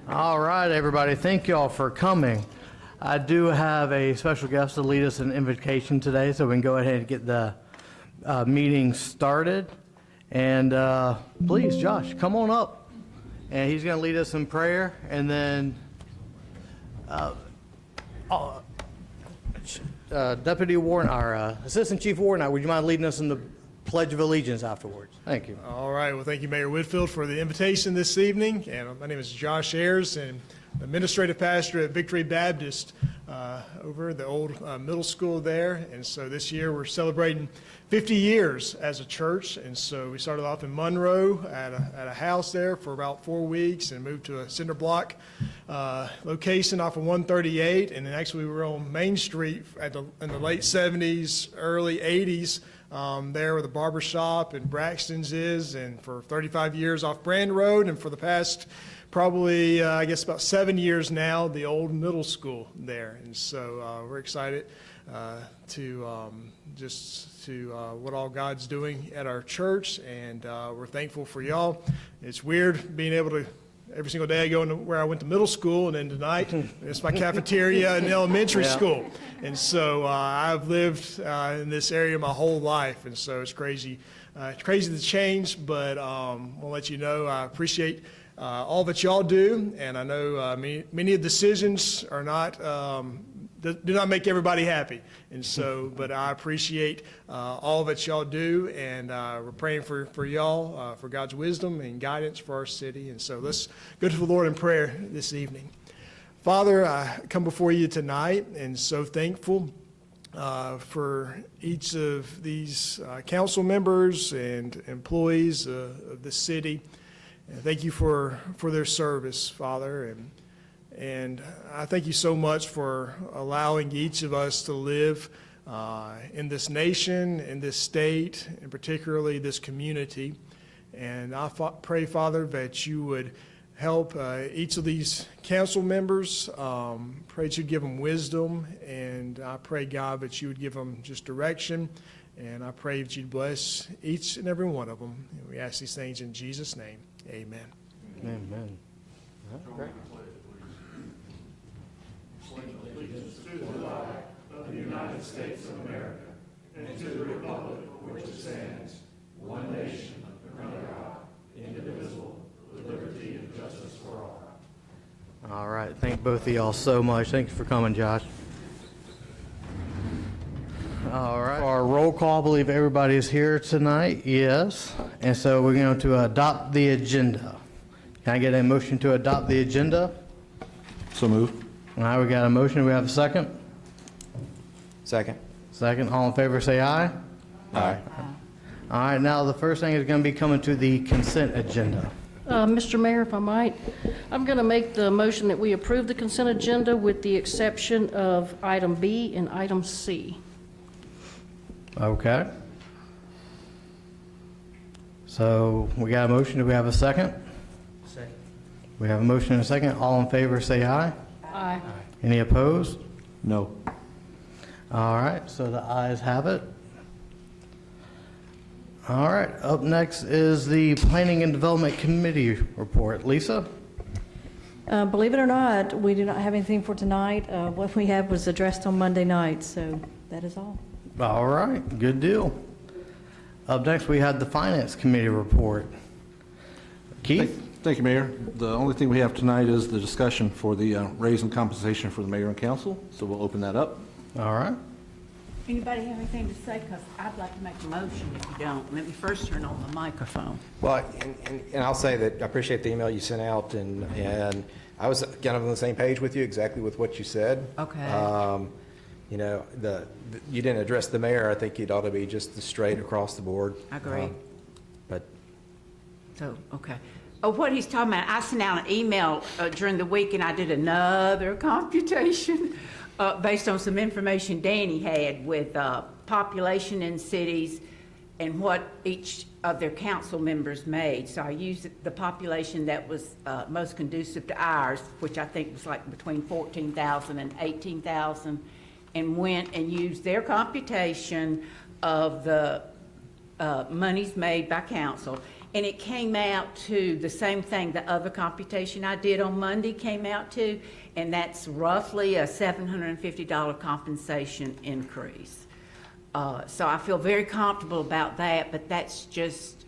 All right, everybody. Thank you all for coming. I do have a special guest to lead us in invocation today, so we can go ahead and get the meeting started. And please, Josh, come on up. And he's going to lead us in prayer. And then Deputy Warden, our Assistant Chief Warden, would you mind leading us in the Pledge of Allegiance afterwards? Thank you. All right. Well, thank you, Mayor Whitfield, for the invitation this evening. And my name is Josh Ayers, and I'm administrative pastor at Victory Baptist over the old middle school there. And so this year we're celebrating 50 years as a church. And so we started off in Monroe at a house there for about 4 weeks and moved to a cinder block location off of 138. And then actually we were on Main Street in the late 70s, early 80s. There where the barber shop and Braxton's is, and for 35 years off Brand Road, and for the past probably, I guess about 7 years now, the old middle school there. And so we're excited to what all God's doing at our church, and we're thankful for y'all. It's weird being able to, every single day I go into where I went to middle school, and then tonight it's my cafeteria in elementary school. And so I've lived in this area my whole life, and so it's crazy. It's crazy to change, but I'll let you know I appreciate all that y'all do, and I know many of the decisions are not do not make everybody happy, and so but I appreciate all that y'all do, and we're praying for y'all for God's wisdom and guidance for our city. And so let's go to the Lord in prayer this evening. Father, I come before you tonight, and so thankful for each of these council members and employees of the city. And thank you for their service, Father, and I thank you so much for allowing each of us to live in this nation, in this state, and particularly this community. And I pray, Father, that you would help each of these council members. Pray that you'd give them wisdom, and I pray, God, that you would give them just direction. And I pray that you'd bless each and every one of them. And we ask these things in Jesus' name. Amen. Amen. Great. Allegiance to the flag of the United States of America and to the republic for which it stands, one nation, under God, indivisible, with liberty and justice for all. All right. Thank both of y'all so much. Thank you for coming, Josh. All right. For our roll call, I believe everybody's here tonight. Yes. And so we're going to adopt the agenda. Can I get a motion to adopt the agenda? So moved. All right, we got a motion. We have a second? Second. Second. All in favor say aye. Aye. All right, now the first thing is going to be coming to the consent agenda. Mr. Mayor, if I might, I'm going to make the motion that we approve the consent agenda with the exception of item B and item C. Okay. So we got a motion. Do we have a second? Second. We have a motion and a second. All in favor say aye. Aye. Any opposed? No. All right, so the ayes have it. All right, up next is the Planning and Development Committee report. Lisa? Believe it or not, we do not have anything for tonight. What we had was addressed on Monday night, so that is all. All right, good deal. Up next, we had the Finance Committee report. Keith? Thank you, Mayor. The only thing we have tonight is the discussion for the raise and compensation for the mayor and council, so we'll open that up. All right. Anybody have anything to say? Because I'd like to make a motion if you don't. Let me first turn on the microphone. Well, and I'll say that I appreciate the email you sent out, and I was kind of on the same page with you, exactly with what you said. Okay. You know, you didn't address the mayor. I think it ought to be just the straight across the board. I agree. But So, okay. Oh, what he's talking about, I sent out an email during the week, and I did another computation based on some information Danny had with population in cities and what each of their council members made. So I used the population that was most conducive to ours, which I think was like between 14,000 and 18,000, and went and used their computation of the monies made by council. and it came out to the same thing the other computation I did on Monday came out to, and that's roughly a $750 compensation increase. So I feel very comfortable about that, but that's just,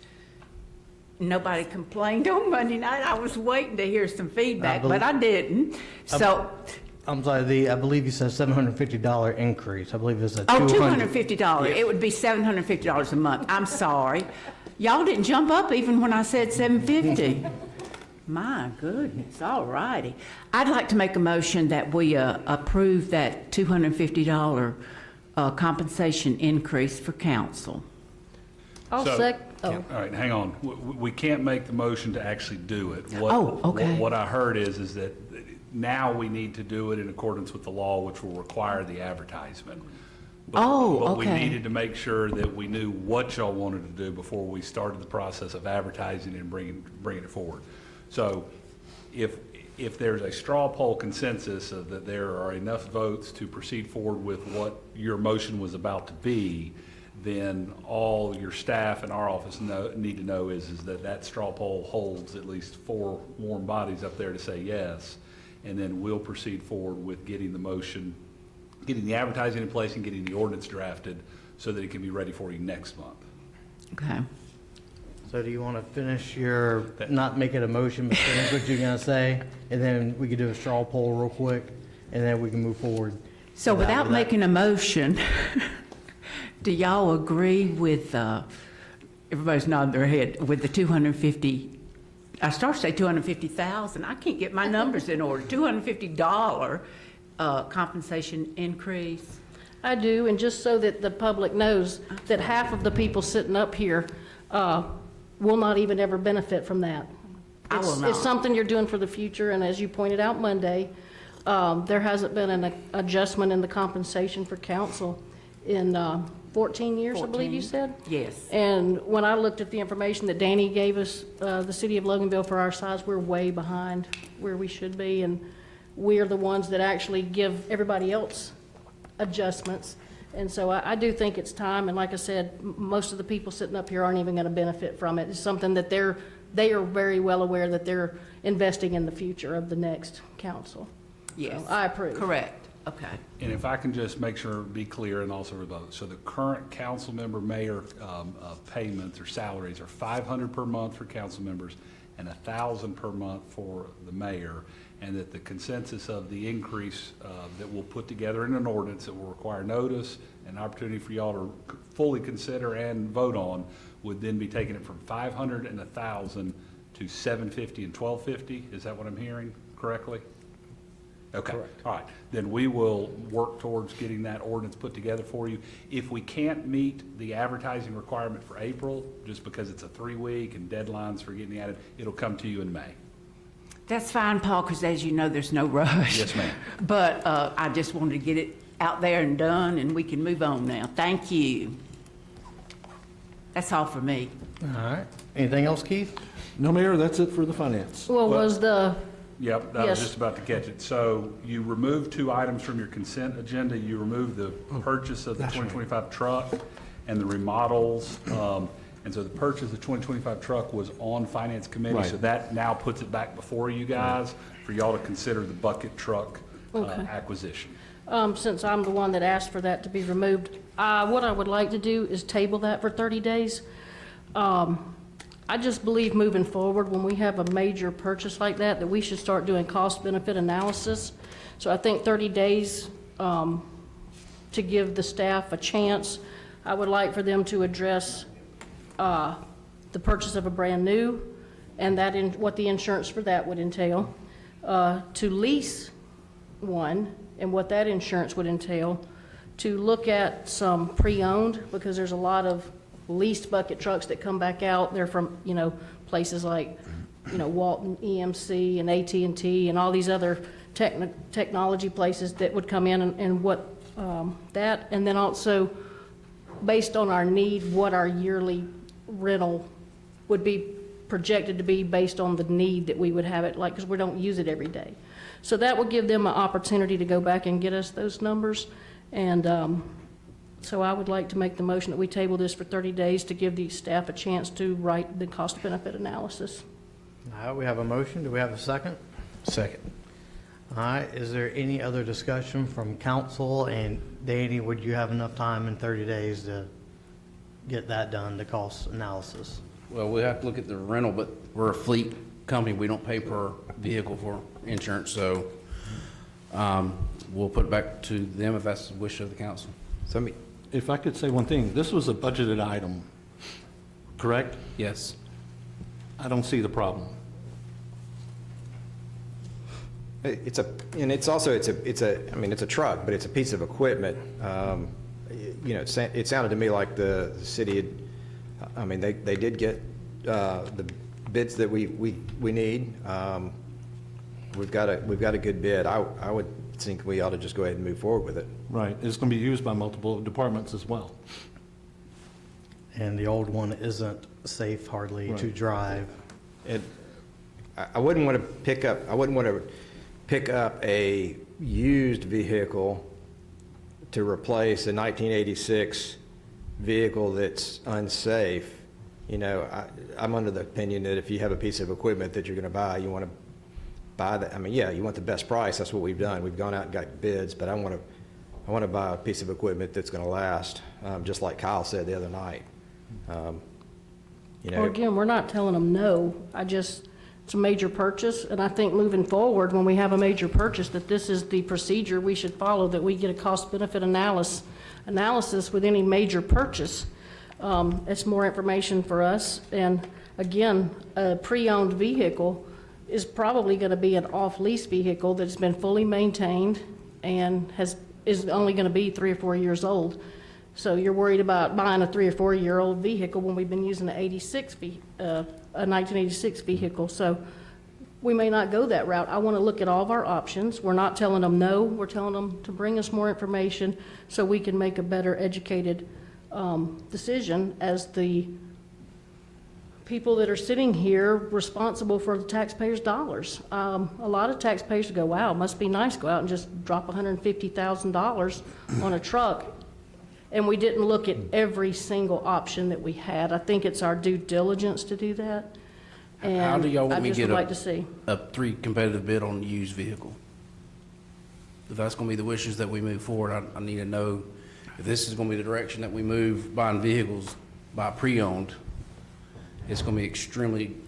nobody complained on Monday night. I was waiting to hear some feedback, but I didn't. So, I'm sorry, I believe you said $750 increase. I believe it's a oh, $200. $250. It would be $750 a month. I'm sorry. Y'all didn't jump up even when I said $750. My goodness, all righty. I'd like to make a motion that we approve that $250 compensation increase for council. I'll So- oh, All right, hang on. We can't make the motion to actually do it. Oh, okay. What I heard is that now we need to do it in accordance with the law, which will require the advertisement. But we okay. needed to make sure that we knew what y'all wanted to do before we started the process of advertising and bringing it forward. So if there's a straw poll consensus that there are enough votes to proceed forward with what your motion was about to be, then all your staff and our office need to know is that straw poll holds at least 4 warm bodies up there to say yes, and then we'll proceed forward with getting the motion, getting the advertising in place and getting the ordinance drafted so that it can be ready for you next month. Okay. So do you want to finish not make it a motion, but finish what you're going to say? And then we could do a straw poll real quick, and then we can move forward. So without that. making a motion, do y'all agree with, everybody's nodding their head, with the 250, I started to say 250,000, I can't get my numbers in order, $250 compensation increase? I do, and just so that the public knows that half of the people sitting up here will not even ever benefit from that. I will not. It's something you're doing for the future, and as you pointed out Monday, there hasn't been an adjustment in the compensation for council in 14 years, I believe you 14. said? Yes. And when I looked at the information that Danny gave us, the city of Loganville, for our size, we're way behind where we should be, and we're the ones that actually give everybody else adjustments. And so I do think it's time, and like I said, most of the people sitting up here aren't even going to benefit from it. It's something that they are very well aware that they're investing in the future of the next council. Yes. So I approve. Correct, okay. And if I can just make sure, be clear, and also vote, so the current council member mayor payments or salaries are $500 per month for council members and $1,000 per month for the mayor, and that the consensus of the increase that we'll put together in an ordinance that will require notice and opportunity for y'all to fully consider and vote on would then be taking it from $500 and $1,000 to $750 and $1,250. Is that what I'm hearing correctly? Okay, all right. Then we will work towards getting that ordinance put together for you. If we can't meet the advertising requirement for April, just because it's a 3-week and deadlines for getting added, it'll come to you in May. That's fine, Paul, because as you know, there's no rush. Yes, ma'am. But I just wanted to get it out there and done, and we can move on now. Thank you. That's all for me. All right. Anything else, Keith? No, Mayor, that's it for the finance. Well, was the, Yep, I was Yes. just about to catch it. So you removed 2 items from your consent agenda. You removed the purchase of the 2025 truck and the remodels. And so the purchase of the 2025 truck was on Finance Committee. Right. So that now puts it back before you guys for y'all to consider the bucket truck Okay. acquisition. since I'm the one that asked for that to be removed, what I would like to do is table that for 30 days. I just believe moving forward, when we have a major purchase like that we should start doing cost-benefit analysis. So I think 30 days to give the staff a chance. I would like for them to address the purchase of a brand-new, and what the insurance for that would entail, to lease one, and what that insurance would entail, to look at some pre-owned, because there's a lot of leased bucket trucks that come back out. They're from, places like, Walton EMC and AT&T and all these other technology places that would come in, and what that, and then also, based on our need, what our yearly rental would be projected to be based on the need that we would have it, because we don't use it every day. So that would give them an opportunity to go back and get us those numbers. And So I would like to make the motion that we table this for 30 days to give the staff a chance to write the cost-benefit analysis. All right, we have a motion. Do we have a second? Second. All right, is there any other discussion from council? And Danny, would you have enough time in 30 days to get that done, the cost analysis? Well, we have to look at the rental, but we're a fleet company. We don't pay per vehicle for insurance, so we'll put it back to them if that's the wish of the council. So let me, If I could say one thing, this was a budgeted item, correct? Yes. I don't see the problem. it's a, and it's also, I mean, it's a truck, but it's a piece of equipment. You know, it sounded to me like the city had, I mean, they did get the bids that we need. We've got a good bid. I would think we ought to just go ahead and move forward with it. Right, it's going to be used by multiple departments as well. And the old one isn't safe hardly to Right. drive. I wouldn't want to pick up a used vehicle to replace a 1986 vehicle that's unsafe. You know, I'm under the opinion that if you have a piece of equipment that you're going to buy, you want to buy that. I mean, yeah, you want the best price. That's what we've done. We've gone out and got bids, but I want to buy a piece of equipment that's going to last, just like Kyle said the other night. You know, Well, again, we're not telling them no. It's a major purchase, and I think moving forward, when we have a major purchase, that this is the procedure we should follow, that we get a cost-benefit analysis with any major purchase. It's more information for us, and again, a pre-owned vehicle is probably gonna be an off-lease vehicle that's been fully maintained and is only gonna be 3 or 4 years old. So you're worried about buying a 3 or 4 year old vehicle when we've been using a 1986 vehicle. So we may not go that route. I want to look at all of our options. We're not telling them no. We're telling them to bring us more information so we can make a better educated decision as the people that are sitting here responsible for the taxpayers' dollars. A lot of taxpayers go, wow, it must be nice to go out and just drop $150,000 on a truck. And we didn't look at every single option that we had. I think it's our due diligence to do that. How do y'all And I want me to just get would like to see. a 3 competitive bid on a used vehicle? If that's gonna be the wishes that we move forward, I need to know if this is gonna be the direction that we move buying vehicles by pre-owned. It's gonna be extremely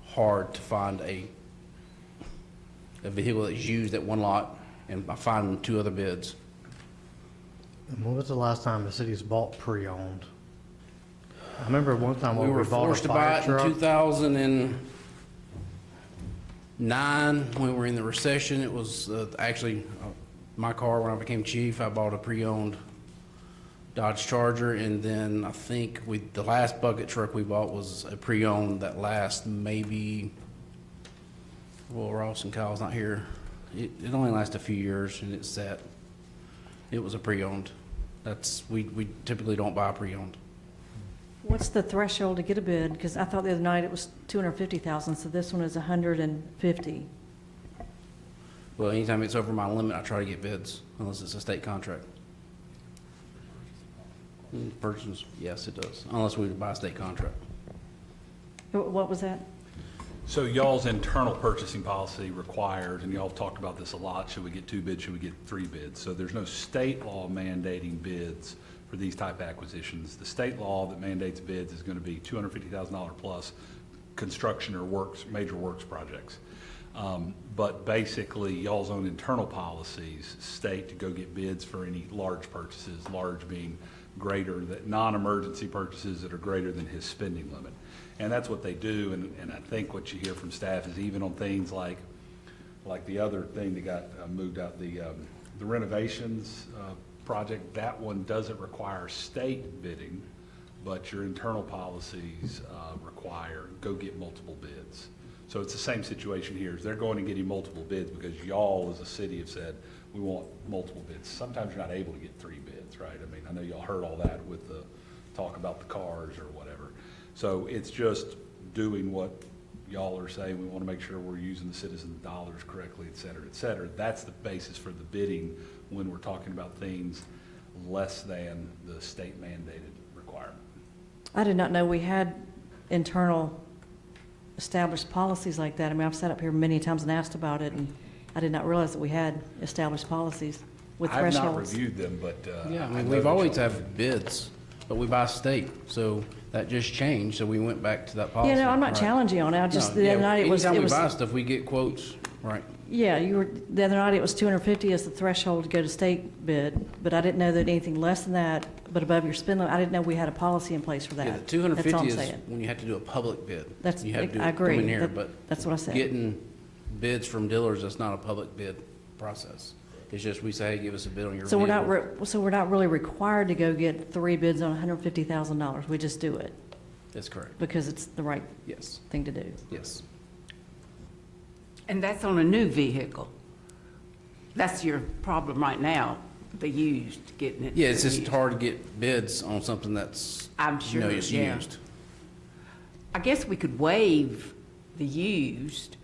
hard to find a vehicle that's used at one lot and find 2 other bids. When was the last time the city's bought pre-owned? I remember one time We when were we bought forced a to buy fire it in truck. 2009, when we were in the recession. It was actually my car when I became chief. I bought a pre-owned Dodge Charger, and then I think the last bucket truck we bought was a pre-owned that lasts maybe, well, Ross and Kyle's not here. It only lasts a few years, and it's set. It was a pre-owned. We typically don't buy pre-owned. What's the threshold to get a bid? Because I thought the other night it was 250,000, so this one is 150. Well, anytime it's over my limit, I try to get bids, unless it's a state contract. Purchase, yes, it does, unless we buy a state contract. What was that? So y'all's internal purchasing policy requires, and y'all have talked about this a lot, should we get 2 bids, should we get 3 bids? So there's no state law mandating bids for these type acquisitions. The state law that mandates bids is going to be $250,000 plus construction or major works projects. But basically, y'all's own internal policies state to go get bids for any large purchases, large being greater, that non-emergency purchases that are greater than his spending limit. And that's what they do, and I think what you hear from staff is even on things like the other thing that got moved out, the renovations project, that one doesn't require state bidding, but your internal policies require go get multiple bids. So it's the same situation here, is they're going and getting multiple bids because y'all as a city have said, we want multiple bids. Sometimes you're not able to get 3 bids, right? I mean, I know y'all heard all that with the talk about the cars or whatever. So it's just doing what y'all are saying. We want to make sure we're using the citizens' dollars correctly, et cetera, et cetera. That's the basis for the bidding when we're talking about things less than the state mandated requirement. I did not know we had internal established policies like that. I mean, I've sat up here many times and asked about it, and I did not realize that we had established policies with I've not thresholds. reviewed them, but. Yeah, I know mean, we've that always y'all- have bids, but we buy state, so that just changed, so we went back to that policy. Yeah, no, I'm not Right. challenging you on it. I just, No, the yeah, other night it was, Anytime it we was, buy stuff, we get quotes, right. yeah, the other night it was 250 as the threshold to go to state bid, but I didn't know that anything less than that, but above your spend limit, I didn't know we had a policy in place for that. Yeah, the That's 250 all I'm is saying. when you have to do a public bid. That's, You have to do I it agree. come in here, That- but That's what I said. getting bids from dealers, that's not a public bid process. It's just we say, hey, give us a bid on your So we're not, vehicle. so we're not really required to go get 3 bids on $150,000. We just do it That's correct. because it's the right Yes, thing to do. yes. And that's on a new vehicle. That's your problem right now, the used, getting it. Yeah, it's the just used. hard to get bids on something that's, I'm you know, sure, it's yeah. used. I guess we could waive the used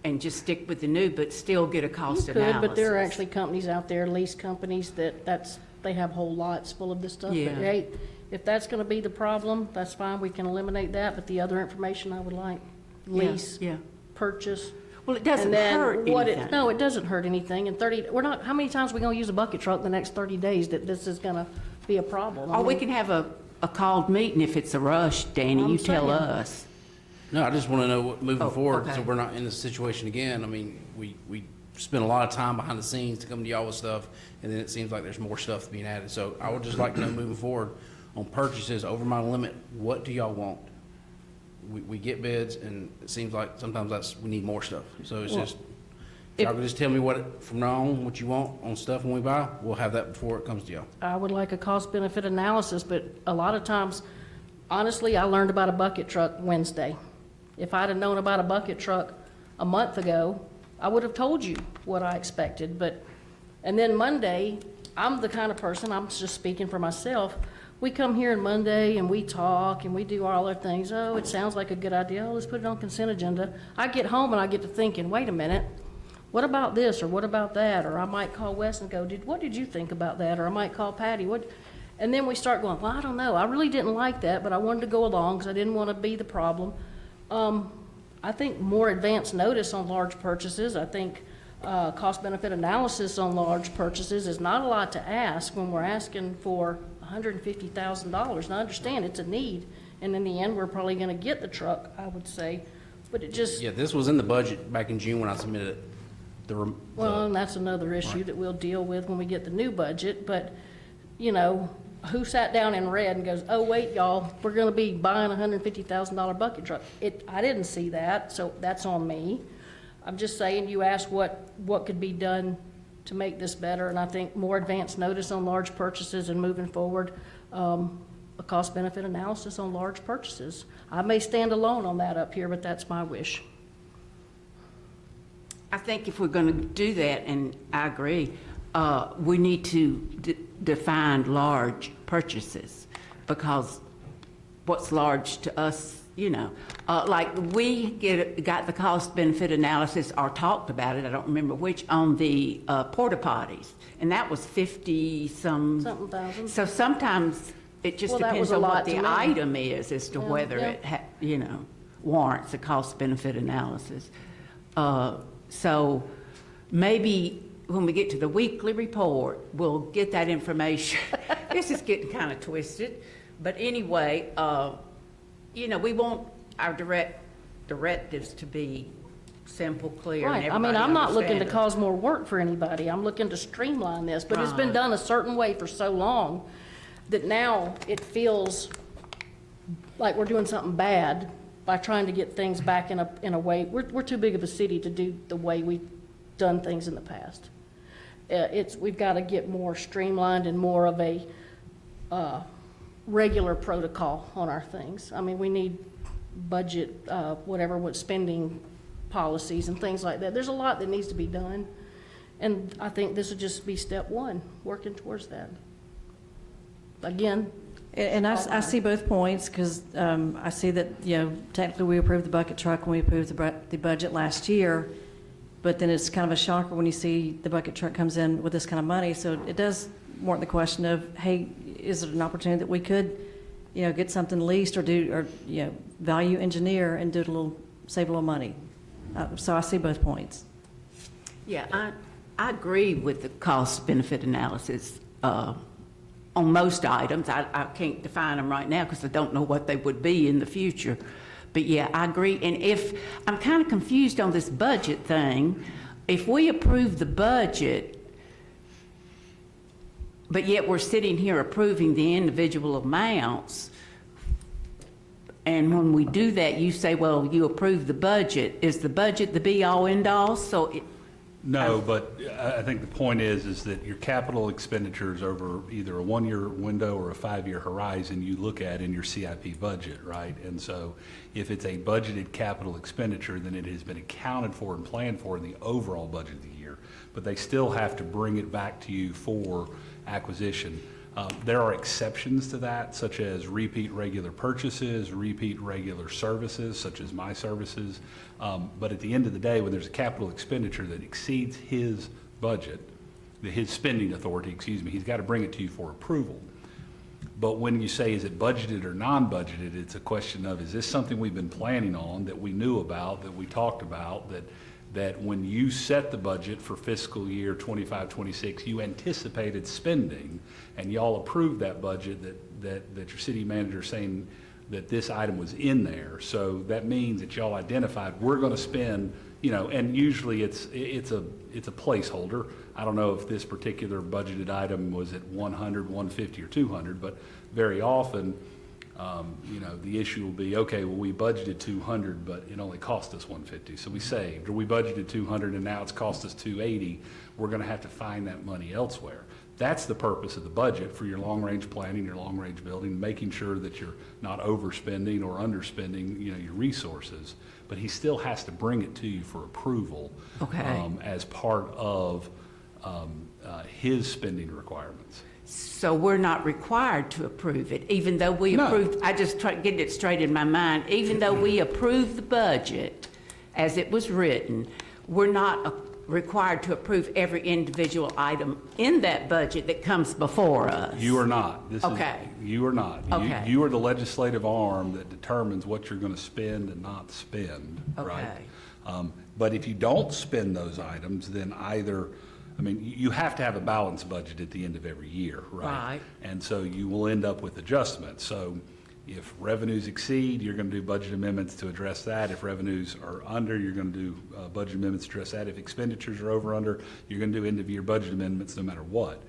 and just stick with the new, but still get a You cost could, analysis. but there are actually companies out there, lease companies, they have whole lots full of this stuff. But Yeah. hey, if that's gonna be the problem, that's fine, we can eliminate that, but the other information I would like, Yeah, lease, Yeah. purchase. Well, it doesn't And then hurt what anything. No, it doesn't hurt anything. In 30, we're not, how many times are we gonna use a bucket truck in the next 30 days that this is gonna be a problem? I Or we mean, can have a called meeting if it's a rush, Danny, I'm you tell saying. us. No, I just want to know what, moving Oh, forward, okay. so we're not in this situation again. I mean, we spend a lot of time behind the scenes to come to y'all with stuff, and then it seems like there's more stuff being added. So I would just like to know moving forward on purchases over my limit, what do y'all want? We get bids, and it seems like sometimes we need more stuff. So it's Well, just, if y'all could just tell me from now on, what you want on stuff when we buy, we'll have that before it comes to y'all. I would like a cost-benefit analysis, but a lot of times, honestly, I learned about a bucket truck Wednesday. If I'd have known about a bucket truck a month ago, I would have told you what I expected, and then Monday, I'm the kind of person, I'm just speaking for myself, we come here on Monday and we talk and we do all our things, oh, it sounds like a good idea, oh, let's put it on consent agenda. I get home and I get to thinking, wait a minute, what about this, or what about that? Or I might call Wes and go, what did you think about that? Or I might call Patty, and then we start going, well, I don't know, I really didn't like that, but I wanted to go along because I didn't want to be the problem. I think more advance notice on large purchases, I think cost-benefit analysis on large purchases is not a lot to ask when we're asking for $150,000. And I understand it's a need, and in the end, we're probably going to get the truck, I would say, but it just, Yeah, this was in the budget back in June when I submitted it. well, and that's another issue that we'll deal with when we get the new budget, but, you know, who sat down and read and goes, oh, wait, y'all, we're gonna be buying a $150,000 bucket truck? I didn't see that, so that's on me. I'm just saying, you asked what could be done to make this better, and I think more advance notice on large purchases and moving forward, a cost-benefit analysis on large purchases. I may stand alone on that up here, but that's my wish. I think if we're going to do that, and I agree, we need to define large purchases, because what's large to us, you know, like we got the cost benefit analysis or talked about it, I don't remember which, on the porta potties, and that was 50 some. Something thousand. So sometimes it just Well, that was depends a on lot what to the me. item is as to Yeah, whether yeah. it, you know, warrants a cost benefit analysis. So maybe when we get to the weekly report, we'll get that information. This is getting kind of twisted, but anyway, you know, we want our directives to be simple, clear, and Right, I everybody mean, I'm not looking to understand it. cause more work for anybody, I'm looking to streamline this, but it's been Right. done a certain way for so long that now it feels like we're doing something bad by trying to get things back in a way, we're too big of a city to do the way we've done things in the past. We've got to get more streamlined and more of a regular protocol on our things. I mean, we need budget, what spending policies and things like that. There's a lot that needs to be done, and I think this would just be step one, working towards that. Again, And I see both points, because I see that, you know, technically we approved the bucket truck when we approved the budget last year, but then it's kind of a shocker when you see the bucket truck comes in with this kind of money. So it does more the question of, hey, is it an opportunity that we could, get something leased or value engineer and do it save a little money? So I see both points. Yeah, I agree with the cost-benefit analysis on most items. I can't define them right now because I don't know what they would be in the future. But yeah, I agree. And I'm kind of confused on this budget thing. If we approve the budget, but yet we're sitting here approving the individual amounts, and when we do that, you say, well, you approve the budget. Is the budget the be-all, end-all? No, but I think the point is that your capital expenditures over either a one-year window or a 5-year horizon, you look at in your CIP budget, right? And so if it's a budgeted capital expenditure, then it has been accounted for and planned for in the overall budget of the year. But they still have to bring it back to you for acquisition. There are exceptions to that, such as repeat regular purchases, repeat regular services, such as my services. But at the end of the day, when there's a capital expenditure that exceeds his budget, his spending authority, he's got to bring it to you for approval. But when you say, is it budgeted or non-budgeted, it's a question of, is this something we've been planning on, that we knew about, that we talked about, that when you set the budget for fiscal year 25-26, you anticipated spending, and y'all approved that budget, that your city manager saying that this item was in there. So that means that y'all identified, we're going to spend, and usually it's a placeholder. I don't know if this particular budgeted item was at 100, 150, or 200, but very often, the issue will be, okay, well, we budgeted 200, but it only cost us 150, so we saved. Or we budgeted 200 and now it's cost us 280. We're going to have to find that money elsewhere. That's the purpose of the budget, for your long-range planning, your long-range building, making sure that you're not overspending or underspending, your resources. But he still has to bring it to you for approval. Okay. As part of his spending requirements. So we're not required to approve it, even though we No. approved, I just try to get it straight in my mind, even though we approved the budget as it was written, we're not required to approve every individual item in that budget that comes before us. You are not. Okay. You are not. Okay. You are the legislative arm that determines what you're going to spend and not spend, right? Okay. But if you don't spend those items, then you have to have a balanced budget at the end of every year, right? Right. And so you will end up with adjustments. So if revenues exceed, you're going to do budget amendments to address that. If revenues are under, you're going to do budget amendments to address that. If expenditures are over, under, you're going to do end-of-year budget amendments no matter what.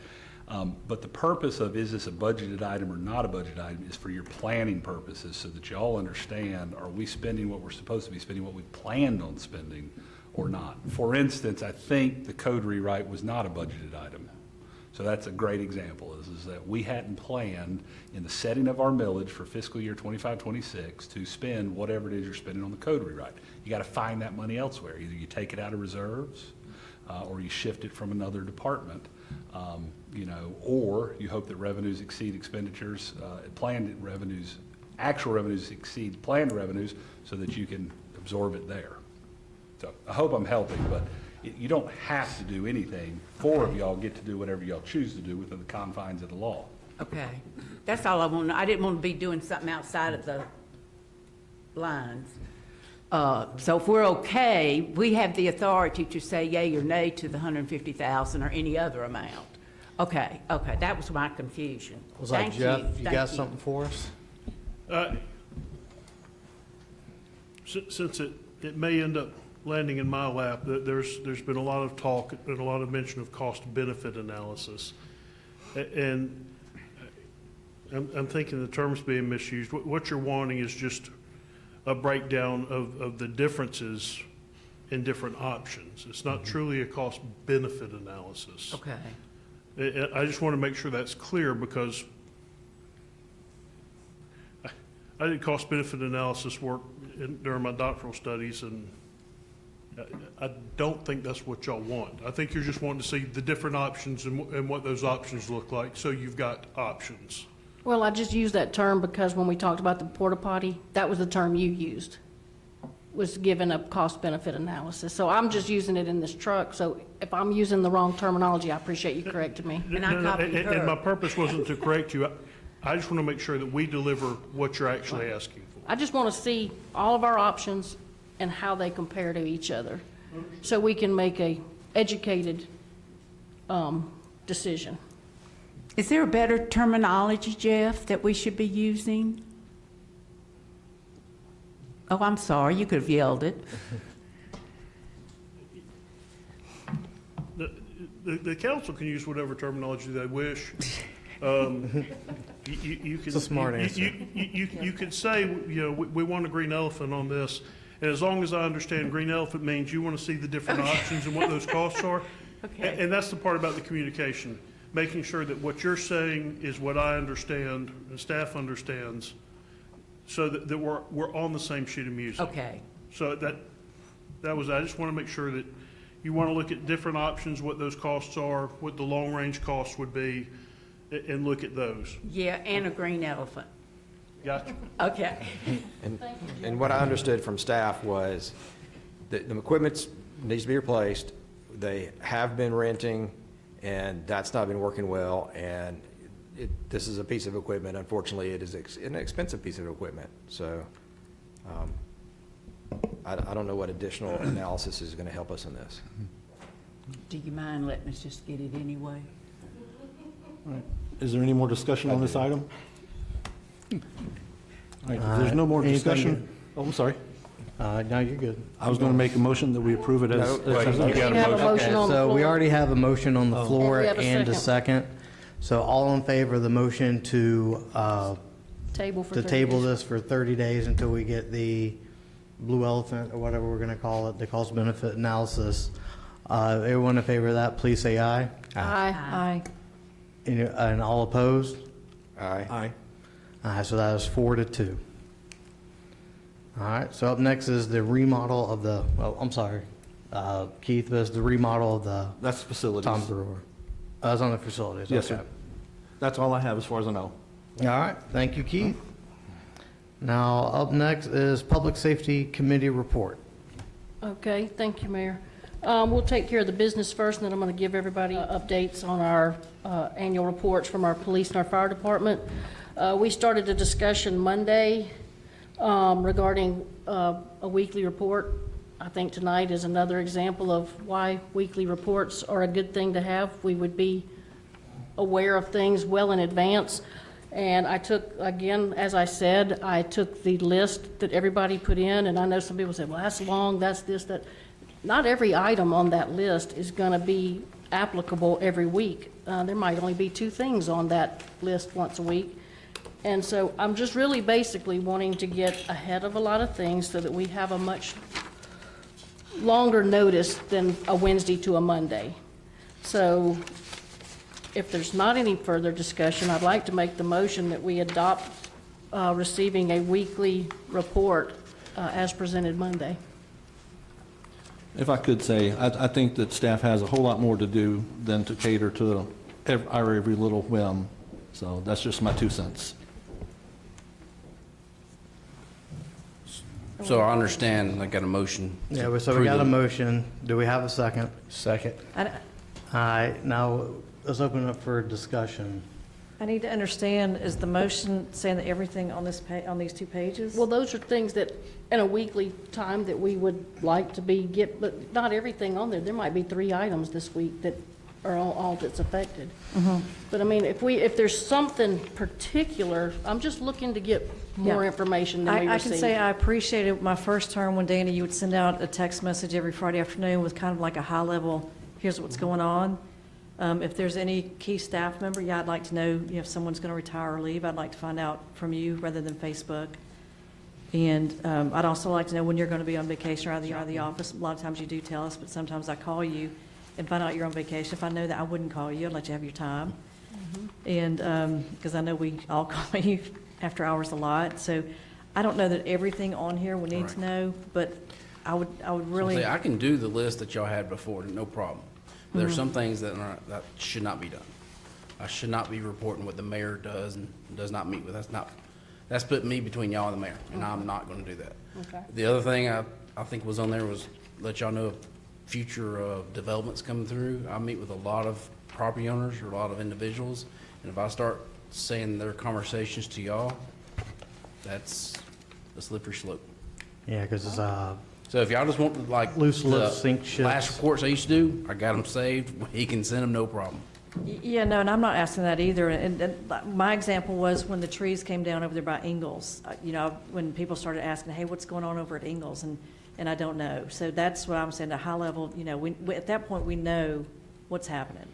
But the purpose of, is this a budgeted item or not a budgeted item, is for your planning purposes, so that you all understand, are we spending what we're supposed to be spending, what we planned on spending, or not? For instance, I think the code rewrite was not a budgeted item. So that's a great example, is that we hadn't planned in the setting of our millage for fiscal year 25-26 to spend whatever it is you're spending on the code rewrite. You got to find that money elsewhere. Either you take it out of reserves, or you shift it from another department, or you hope that revenues exceed expenditures, actual revenues exceed planned revenues, so that you can absorb it there. So I hope I'm helping, but you don't have to do anything. Four of y'all get to do whatever y'all choose to do within the confines of the law. Okay, that's all I want. I didn't want to be doing something outside of the lines. So if we're okay, we have the authority to say yay or nay to the 150,000 or any other amount. Okay, that was my confusion. Was that Thank Jeff? you. You Thank got something for us? Since it may end up landing in my lap, there's been a lot of talk and a lot of mention of cost-benefit analysis. And I'm thinking the term's being misused. What you're wanting is just a breakdown of the differences in different options. It's not truly a cost-benefit analysis. Okay. I just want to make sure that's clear, because I did cost-benefit analysis work during my doctoral studies, and I don't think that's what y'all want. I think you're just wanting to see the different options and what those options look like, so you've got options. Well, I just used that term because when we talked about the porta potty, that was the term you used. was given a cost-benefit analysis. So I'm just using it in this truck, so if I'm using the wrong terminology, I appreciate you correcting me. And I copied And my her. purpose wasn't to correct you. I just want to make sure that we deliver what you're actually asking for. I just want to see all of our options and how they compare to each other, so we can make a educated decision. Is there a better terminology, Jeff, that we should be using? Oh, I'm sorry, you could have yelled it. The council can use whatever terminology they wish. You can. It's a smart answer. You could say, you know, we want a green elephant on this, and as long as I understand, green elephant means you want to see the different options and what those costs are. Okay. And that's the part about the communication, making sure that what you're saying is what I understand and staff understands, so that we're on the same sheet of music. Okay. So that was, I just want to make sure that you want to look at different options, what those costs are, what the long-range costs would be, and look at those. Yeah, and a green elephant. Gotcha? Okay. And what I understood from staff was that the equipment needs to be replaced. They have been renting, and that's not been working well. And this is a piece of equipment. Unfortunately, it is an expensive piece of equipment. So I don't know what additional analysis is going to help us in this. Do you mind letting us just get it anyway? Is there any more discussion on this item? All right, if there's no more Anything discussion, oh, I'm sorry. No, you're good. I was going to make a motion that we approve it as. No, wait, as- you We got a have a motion. motion on the So we floor. already have a motion on the floor And we have a and a second. So all in favor of the motion to Table for to 30 table days. this for 30 days until we get the blue elephant, or whatever we're going to call it, the cost benefit analysis. Everyone in favor of that, please say aye. Aye. Aye. And all opposed? Aye. Aye. Aye, so that is 4-2. All right, so up next is the remodel of the, well, I'm sorry, Keith, was the remodel of the That's facilities. Tom Brewer. That's on the facilities, Yes, sir. okay. That's all I have as far as I know. All right, thank you, Keith. Now, up next is Public Safety Committee report. Okay, thank you, Mayor. We'll take care of the business first, and then I'm going to give everybody updates on our annual reports from our police and our fire department. We started a discussion Monday regarding a weekly report. I think tonight is another example of why weekly reports are a good thing to have. We would be aware of things well in advance. And I took, again, as I said, I took the list that everybody put in, and I know some people said, well, that's long, that's this, that. Not every item on that list is going to be applicable every week. There might only be 2 things on that list once a week. And so I'm just really basically wanting to get ahead of a lot of things so that we have a much longer notice than a Wednesday to a Monday. So if there's not any further discussion, I'd like to make the motion that we adopt receiving a weekly report as presented Monday. If I could say, I think that staff has a whole lot more to do than to cater to our every little whim. So that's just my 2 cents. So I understand, I got a motion. to Yeah, so we approve got a the- motion. Do we have a second? Second. All right, now, let's open it up for discussion. I need to understand, is the motion saying that everything on this on these 2 pages? Well, those are things that, in a weekly time, that we would like to but not everything on there. There might be 3 items this week that are all that's affected. But I mean, if there's something particular, I'm just looking to get more Yeah. information than we I can received. say I appreciated my first term when Danny, you would send out a text message every Friday afternoon with kind of like a high level, here's what's going on. If there's any key staff member, yeah, I'd like to know, if someone's going to retire or leave, I'd like to find out from you rather than Facebook. And I'd also like to know when you're going to be on vacation or out of the office. A lot of times you do tell us, but sometimes I call you and find out you're on vacation. If I know that, I wouldn't call you. I'd let you have your time. And because I know we all call you after hours a lot. So I don't know that everything on here we need to know, but I would really. See, I can do the list that y'all had before, no problem. There's some things that should not be done. I should not be reporting what the mayor does and does not meet with. That's putting me between y'all and the mayor, and I'm not gonna do that. Okay. The other thing I think was on there was let y'all know of future developments coming through. I meet with a lot of property owners or a lot of individuals, and if I start saying their conversations to y'all, that's a slippery slope. Yeah, because it's, So if y'all just want like Loose the lips sink ships. last reports I used to do, I got them saved. He can send them, no problem. Yeah, no, and I'm not asking that either. And my example was when the trees came down over there by Ingalls. You know, when people started asking, hey, what's going on over at Ingalls? And I don't know. So that's what I'm saying, at a high level, you know, we, at that point, we know what's happening.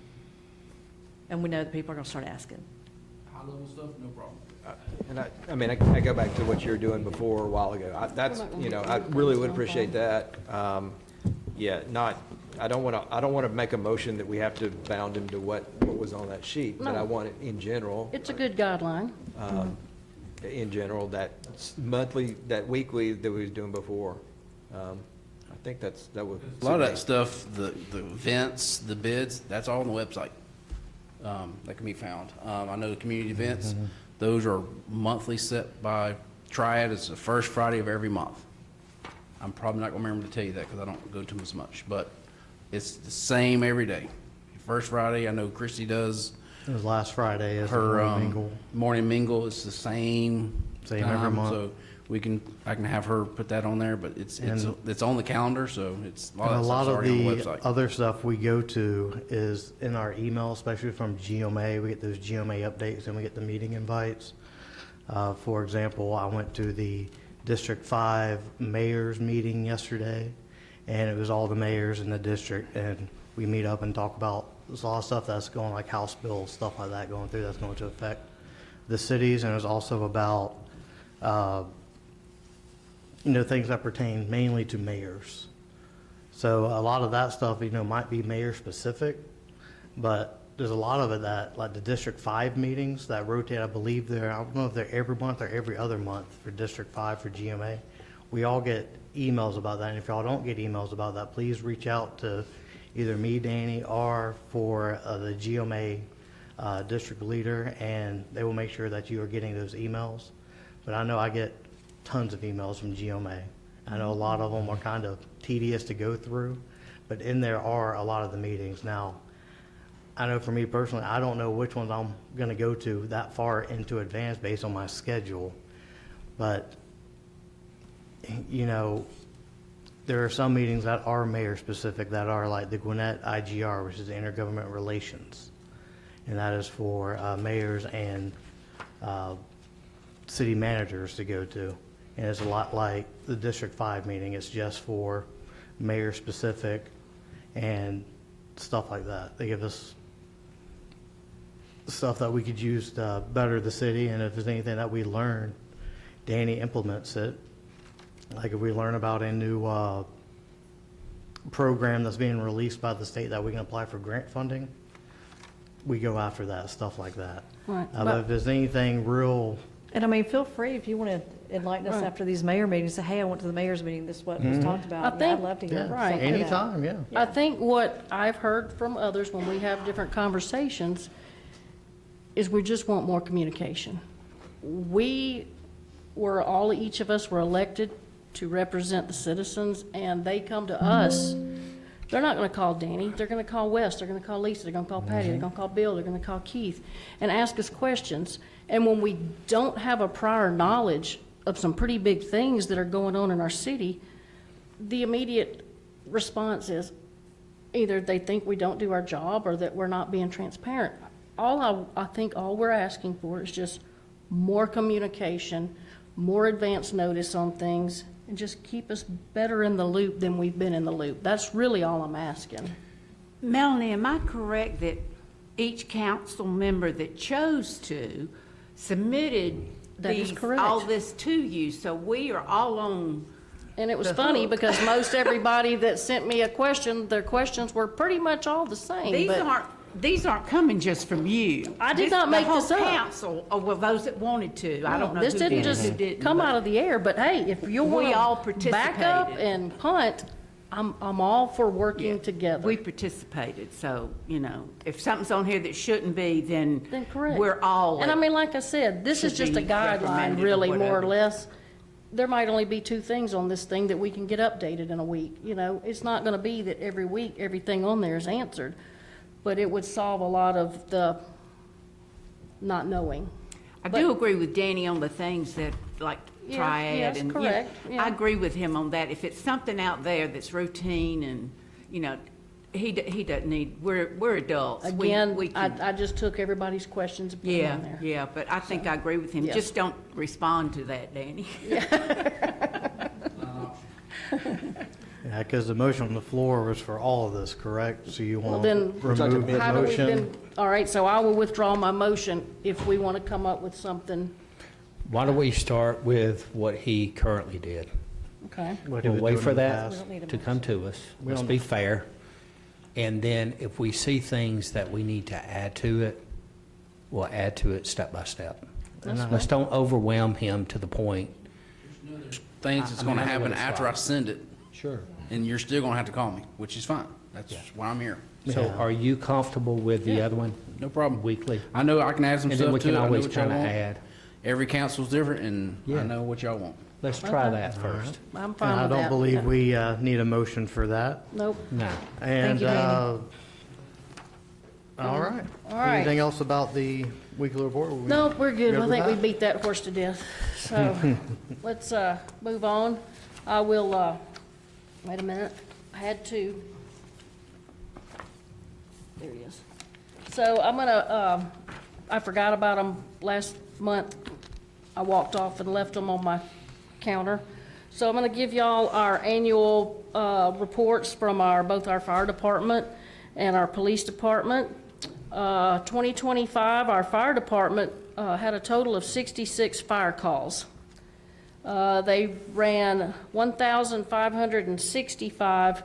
And we know that people are going to start asking. High level stuff, no problem. And I mean, I go back to what you were doing before a while ago. That's, you know, I really would appreciate that. Yeah, I don't want to make a motion that we have to bound him to what was on that sheet, but I No. want it in general. It's a good guideline. In general, that monthly, that weekly that we was doing before. I think that was. A lot of that stuff, the events, the bids, that's all on the website. That can be found. I know the community events, those are monthly set by Triad. It's the first Friday of every month. I'm probably not gonna remember to tell you that because I don't go to them as much, but it's the same every day. First Friday, I know Christy does it was last Friday is the her morning mingle. morning mingle. It's the same Same every time, month. so I can have her put that on there, but it's on the calendar, so it's And a lot stuff's of already on the the website. other stuff we go to is in our email, especially from GMA. We get those GMA updates and we get the meeting invites. For example, I went to the District 5 mayor's meeting yesterday, and it was all the mayors in the district, and we meet up and talk about, there's a lot of stuff that's going, like House bills, stuff like that going through that's going to affect the cities, and it was also about, you know, things that pertain mainly to mayors. So a lot of that stuff, you know, might be mayor-specific, but there's a lot of it that, like the District 5 meetings that rotate, I believe I don't know if they're every month or every other month for District 5 for GMA. We all get emails about that, and if y'all don't get emails about that, please reach out to either me, Danny, or for the GMA district leader, and they will make sure that you are getting those emails. But I know I get tons of emails from GMA. I know a lot of them are kind of tedious to go through, but in there are a lot of the meetings. Now, I know for me personally, I don't know which ones I'm going to go to that far into advance based on my schedule. But, you know, there are some meetings that are mayor-specific that are like the Gwinnett IGR, which is the Intergovernment Relations. And that is for mayors and city managers to go to. And it's a lot like the District 5 meeting. It's just for mayor-specific and stuff like that. They give us stuff that we could use to better the city, and if there's anything that we learn, Danny implements it. Like if we learn about a new program that's being released by the state that we can apply for grant funding, we go after that, stuff like that. Right. But if there's anything real, And I mean, feel free if you want to enlighten us Right. after these mayor meetings, say, hey, I went to the mayor's meeting, this is what was talked about. I Yeah, think- I'd love to hear. yeah, something Right. like that. anytime, yeah. I think what I've heard from others when we have different conversations is we just want more communication. Each of us were elected to represent the citizens, and they come to us. They're not gonna call Danny, they're gonna call Wes, they're gonna call Lisa, they're gonna call Patty, they're gonna call Bill, they're gonna call Keith, and ask us questions. And when we don't have a prior knowledge of some pretty big things that are going on in our city, the immediate response is either they think we don't do our job or that we're not being transparent. I think all we're asking for is just more communication, more advance notice on things, and just keep us better in the loop than we've been in the loop. That's really all I'm asking. Melanie, am I correct that each council member that chose to submitted That is these, correct. all this to you? So we are all on, And it was The funny hook. because most everybody that sent me a question, their questions were pretty much all the same. these aren't coming just from you. I did not make this up. The whole council, or well, those that wanted to. I don't know This who didn't did, just who didn't. come but- out of the air, but hey, if you We all want to back up participated. and punt, I'm all for Yeah, working together. We participated, so, you know, if something's on here that shouldn't be, Then correct. we're all. And I mean, like I said, this is should just a be reprimanded guideline, or really, more or whatever. less. there might only be 2 things on this thing that we can get updated in a week, you know? It's not gonna be that every week, everything on there is answered, but it would solve a lot of the not knowing. I do agree with Danny on the things that, like Yeah, triad yes, and. correct, yeah. I agree with him on that. If it's something out there that's routine and, you know, he doesn't need, we're adults. We Again, can- I just took everybody's questions and put them Yeah, on there. yeah, but I think I agree with him. yes. Just don't respond to that, Danny. Yeah, because the motion on the floor was for all of this, correct? So you Well, want to then, remove the how do we motion? then, all right, so I will withdraw my motion if we want to come up with something, Why don't we start with what he currently did? okay? What he We'll was wait doing for in the that past. need a to come to us. We Let's don't- be fair. And then if we see things that we need to add to it, we'll add to it step by step. Let's don't overwhelm him to the point. Things that's I mean, gonna I know happen what it's after I like. send it, Sure. and you're still gonna have to call me, which is fine. That's why I'm here. So Yeah. are you comfortable with the other one? No problem. Weekly? I know I can add some And stuff then we to can it. I know always what y'all kind of want. add. Every council's different, and I Yeah. know what y'all want. Let's try that first. I'm And fine I with that. don't believe yeah. we need a motion for that. Nope, No. And, you, Danny. all right. All right. Anything else about the weekly report? no, we're good, I with think we that? beat that horse to death, so, let's, move on. I will, wait a minute, I had to, there he is. So I'm gonna, I forgot about them last month. I walked off and left them on my counter. So I'm gonna give y'all our annual, reports from both our fire department and our police department. 2025, our fire department, had a total of 66 fire calls. They ran 1,565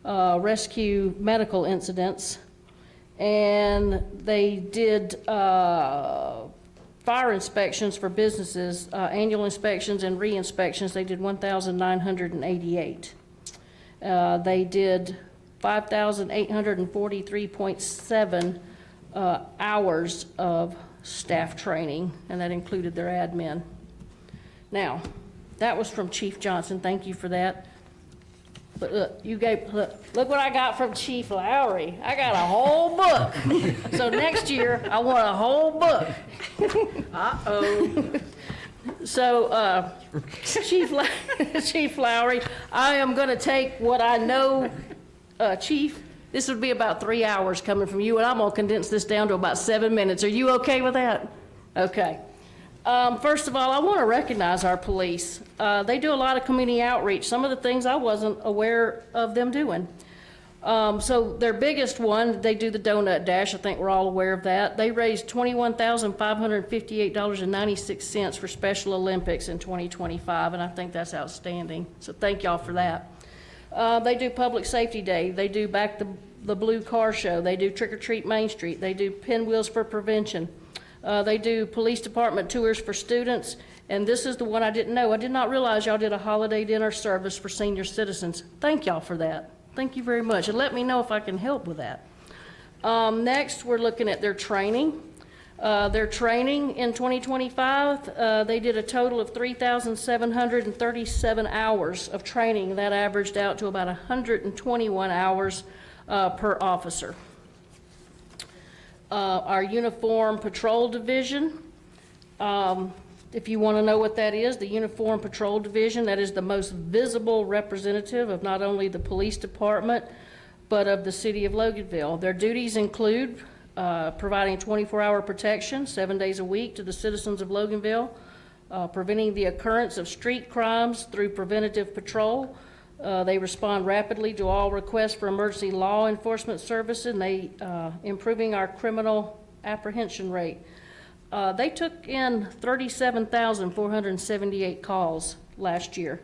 rescue medical incidents, and they did fire inspections for businesses, annual inspections and re-inspections. They did 1,988. They did 5,843.7 hours of staff training, and that included their admin. Now, that was from Chief Johnson, thank you for that. But look, look what I got from Chief Lowry. I got a whole book. So next year, I want a whole book. Uh-oh. So, Chief Lowry, I am gonna take what I know, Chief, this would be about 3 hours coming from you, and I'm gonna condense this down to about 7 minutes. Are you okay with that? Okay. First of all, I want to recognize our police. They do a lot of community outreach, some of the things I wasn't aware of them doing. So their biggest one, they do the Donut Dash. I think we're all aware of that. They raised $21,558.96 for Special Olympics in 2025, and I think that's outstanding. So thank y'all for that. They do Public Safety Day. They do Back the Blue Car Show. They do Trick or Treat Main Street. They do Pinwheels for Prevention. They do police department tours for students, and this is the one I didn't know. I did not realize y'all did a holiday dinner service for senior citizens. Thank y'all for that. Thank you very much, and let me know if I can help with that. Next, we're looking at their training. Their training in 2025, they did a total of 3,737 hours of training. That averaged out to about 121 hours per officer. Our Uniform Patrol Division, if you want to know what that is, the Uniform Patrol Division, that is the most visible representative of not only the police department, but of the city of Loganville. Their duties include providing 24-hour protection, 7 days a week, to the citizens of Loganville, preventing the occurrence of street crimes through preventative patrol. They respond rapidly to all requests for emergency law enforcement services, and they improving our criminal apprehension rate. They took in 37,478 calls last year.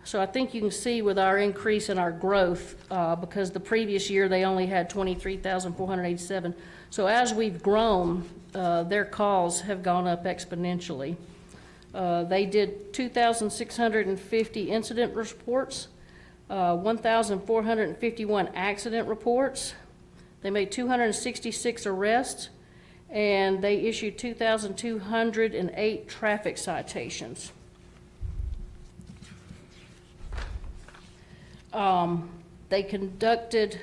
So I think you can see with our increase in our growth, because the previous year they only had 23,487. So as we've grown, their calls have gone up exponentially. They did 2,650 incident reports, 1,451 accident reports. They made 266 arrests, and they issued 2,208 traffic citations. They conducted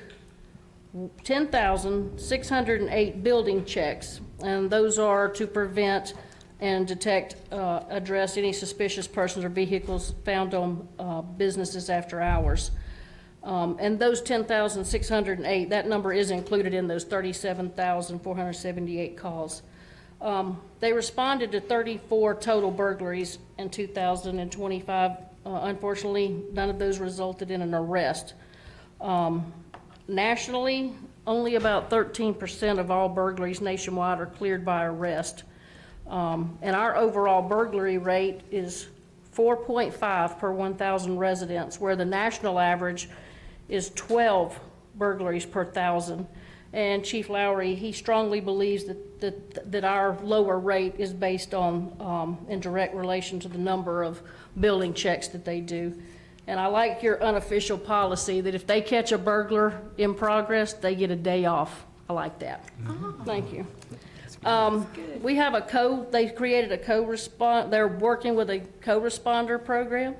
10,608 building checks, and those are to prevent and detect, address any suspicious persons or vehicles found on businesses after hours. And those 10,608, that number is included in those 37,478 calls. They responded to 34 total burglaries in 2025. Unfortunately, none of those resulted in an arrest. Nationally, only about 13% of all burglaries nationwide are cleared by arrest. And our overall burglary rate is 4.5 per 1,000 residents, where the national average is 12 burglaries per 1,000. And Chief Lowry, he strongly believes that our lower rate is based on, in direct relation to the number of building checks that they do. And I like your unofficial policy that if they catch a burglar in progress, they get a day off. I like that. Thank you. We have they created a they're working with a co-responder program.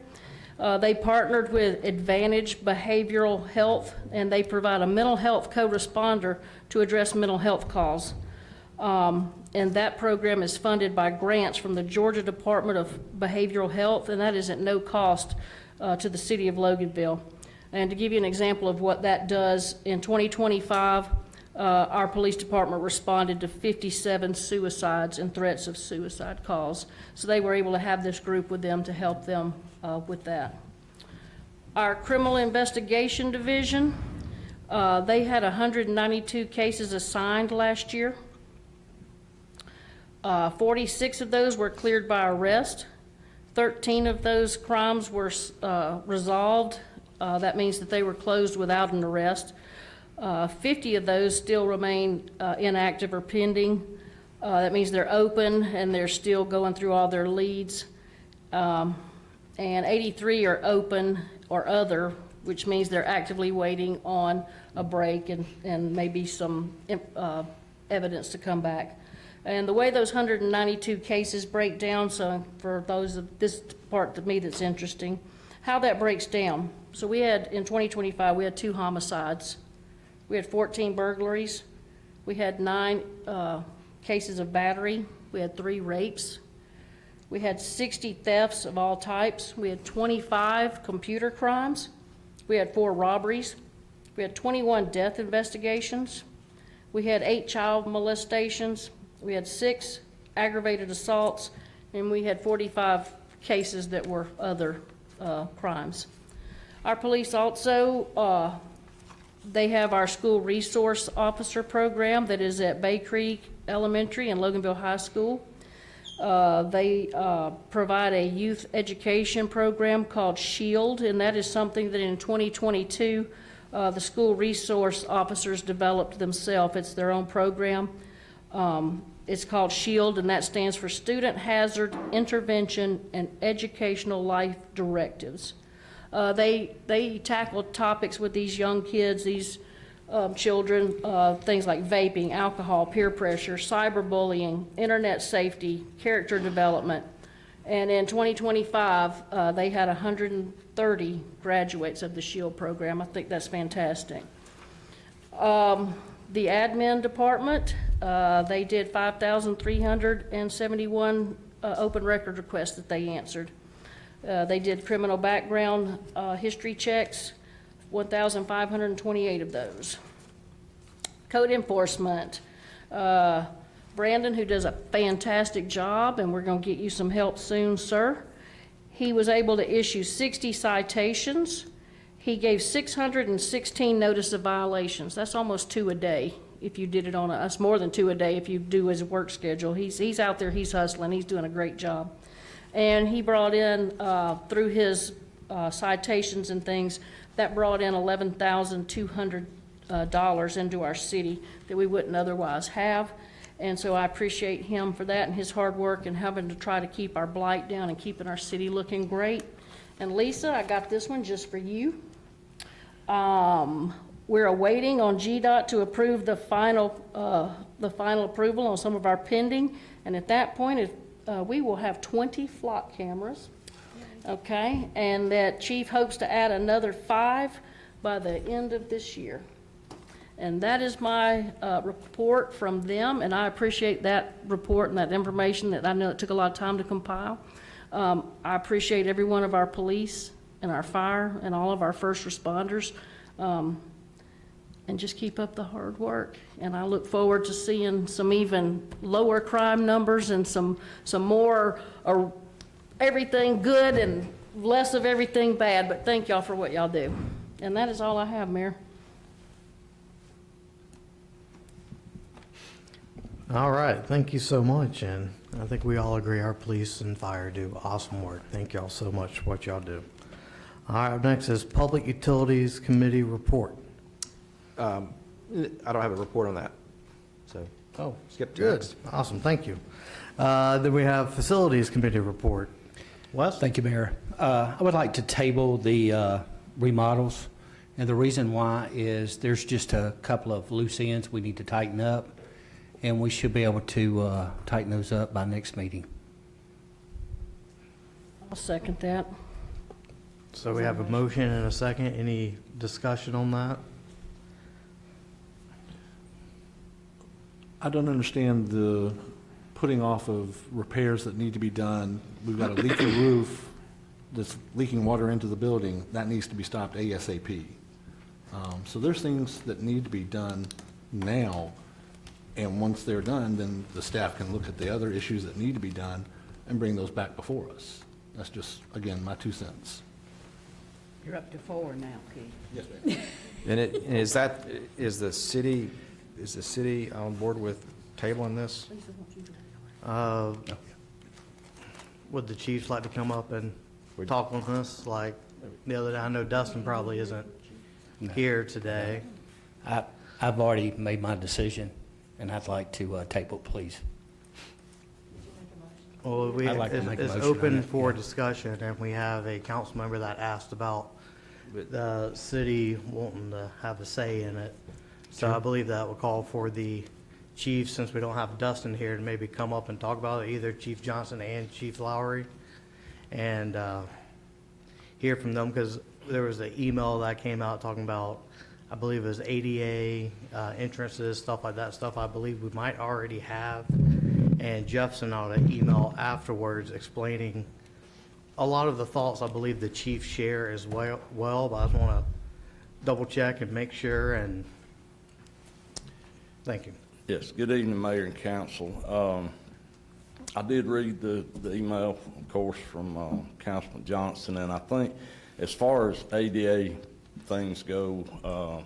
They partnered with Advantage Behavioral Health, and they provide a mental health co-responder to address mental health calls. And that program is funded by grants from the Georgia Department of Behavioral Health, and that is at no cost to the city of Loganville. And to give you an example of what that does, in 2025, our police department responded to 57 suicides and threats of suicide calls. So they were able to have this group with them to help them with that. Our criminal investigation division, they had 192 cases assigned last year. 46 of those were cleared by arrest. 13 of those crimes were resolved. That means that they were closed without an arrest. 50 of those still remain inactive or pending. That means they're open and they're still going through all their leads. And 83 are open or other, which means they're actively waiting on a break and maybe some evidence to come back. And the way those 192 cases break down, so for those of this part to me that's interesting, how that breaks down. So we had, in 2025, we had 2 homicides. We had 14 burglaries. We had 9 cases of battery. We had 3 rapes. We had 60 thefts of all types. We had 25 computer crimes. We had 4 robberies. We had 21 death investigations. We had 8 child molestations. We had 6 aggravated assaults, and we had 45 cases that were other crimes. Our police also, they have our school resource officer program that is at Bay Creek Elementary and Loganville High School. They provide a youth education program called SHIELD, and that is something that in 2022, the school resource officers developed themselves. It's their own program. It's called SHIELD, and that stands for Student Hazard Intervention and Educational Life Directives. They tackle topics with these young kids, these children, things like vaping, alcohol, peer pressure, cyberbullying, internet safety, character development. And in 2025, they had 130 graduates of the SHIELD program. I think that's fantastic. The admin department, they did 5,371 open record requests that they answered. They did criminal background history checks, 1,528 of those. Code enforcement, Brandon, who does a fantastic job, and we're going to get you some help soon, sir. He was able to issue 60 citations. He gave 616 notice of violations. That's almost 2 a day. If you did it on that's more than 2 a day if you do his work schedule. He's out there, he's hustling, he's doing a great job. And he brought in, through his citations and things, that brought in $11,200 into our city that we wouldn't otherwise have. And so I appreciate him for that and his hard work and having to try to keep our blight down and keeping our city looking great. And Lisa, I got this one just for you. We're awaiting on GDOT to approve the final approval on some of our pending. And at that point, we will have 20 flock cameras. okay? And that chief hopes to add another 5 by the end of this year. And that is my report from them, and I appreciate that report and that information that I know it took a lot of time to compile. I appreciate every one of our police and our fire and all of our first responders. And just keep up the hard work. And I look forward to seeing some even lower crime numbers and some more everything good and less of everything bad. But thank y'all for what y'all do. And that is all I have, Mayor. All right, thank you so much, and I think we all agree our police and fire do awesome work. Thank y'all so much for what y'all do. All right, up next is Public Utilities Committee report. I don't have a report on that, so Oh, skip to good, next. awesome, thank you. Then we have Facilities Committee report. Wes? Thank you, Mayor. I would like to table the remodels, and the reason why is there's just a couple of loose ends we need to tighten up, and we should be able to tighten those up by next meeting. I'll second that. So we have a motion and a second. Any discussion on that? I don't understand the putting off of repairs that need to be done. We've got a leaking roof that's leaking water into the building. That needs to be stopped ASAP. So there's things that need to be done now, and once they're done, then the staff can look at the other issues that need to be done and bring those back before us. That's just, again, my 2 cents. You're up to 4 now, Keith. Yes, ma'am. And is the city on board with tabling this? Would the chiefs like to come up and talk on this? Like the other day, I know Dustin probably isn't here today. I've already made my decision, and I'd like to table, please. Well, I'd like to make a it's motion on open it, for yeah. discussion, and we have a council member that asked about the city wanting to have a say in it. So I believe that will call for the chief, since we don't have Dustin here, to maybe come up and talk about it, either Chief Johnson and Chief Lowry, and hear from them, because there was an email that came out talking about, I believe it was ADA entrances, stuff like that, stuff I believe we might already have. And Jeff sent out an email afterwards explaining a lot of the thoughts I believe the chief share as well, but I just want to double check and make sure, and thank you. Yes, good evening, Mayor and Council. I did read the email, of course, from Councilman Johnson, and I think as far as ADA things go,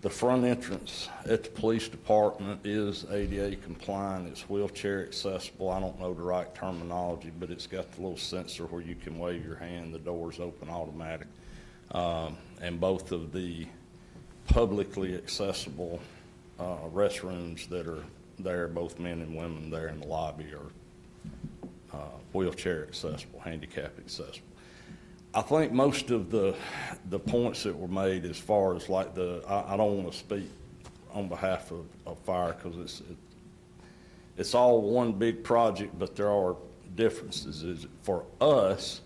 the front entrance at the police department is ADA compliant. It's wheelchair accessible. I don't know the right terminology, but it's got the little sensor where you can wave your hand, the doors open automatic. And both of the publicly accessible restrooms that are there, both men and women there in the lobby, are wheelchair accessible, handicap accessible. I think most of the points that were made as far as like I don't want to speak on behalf of fire, because it's all one big project, but there are differences. For us,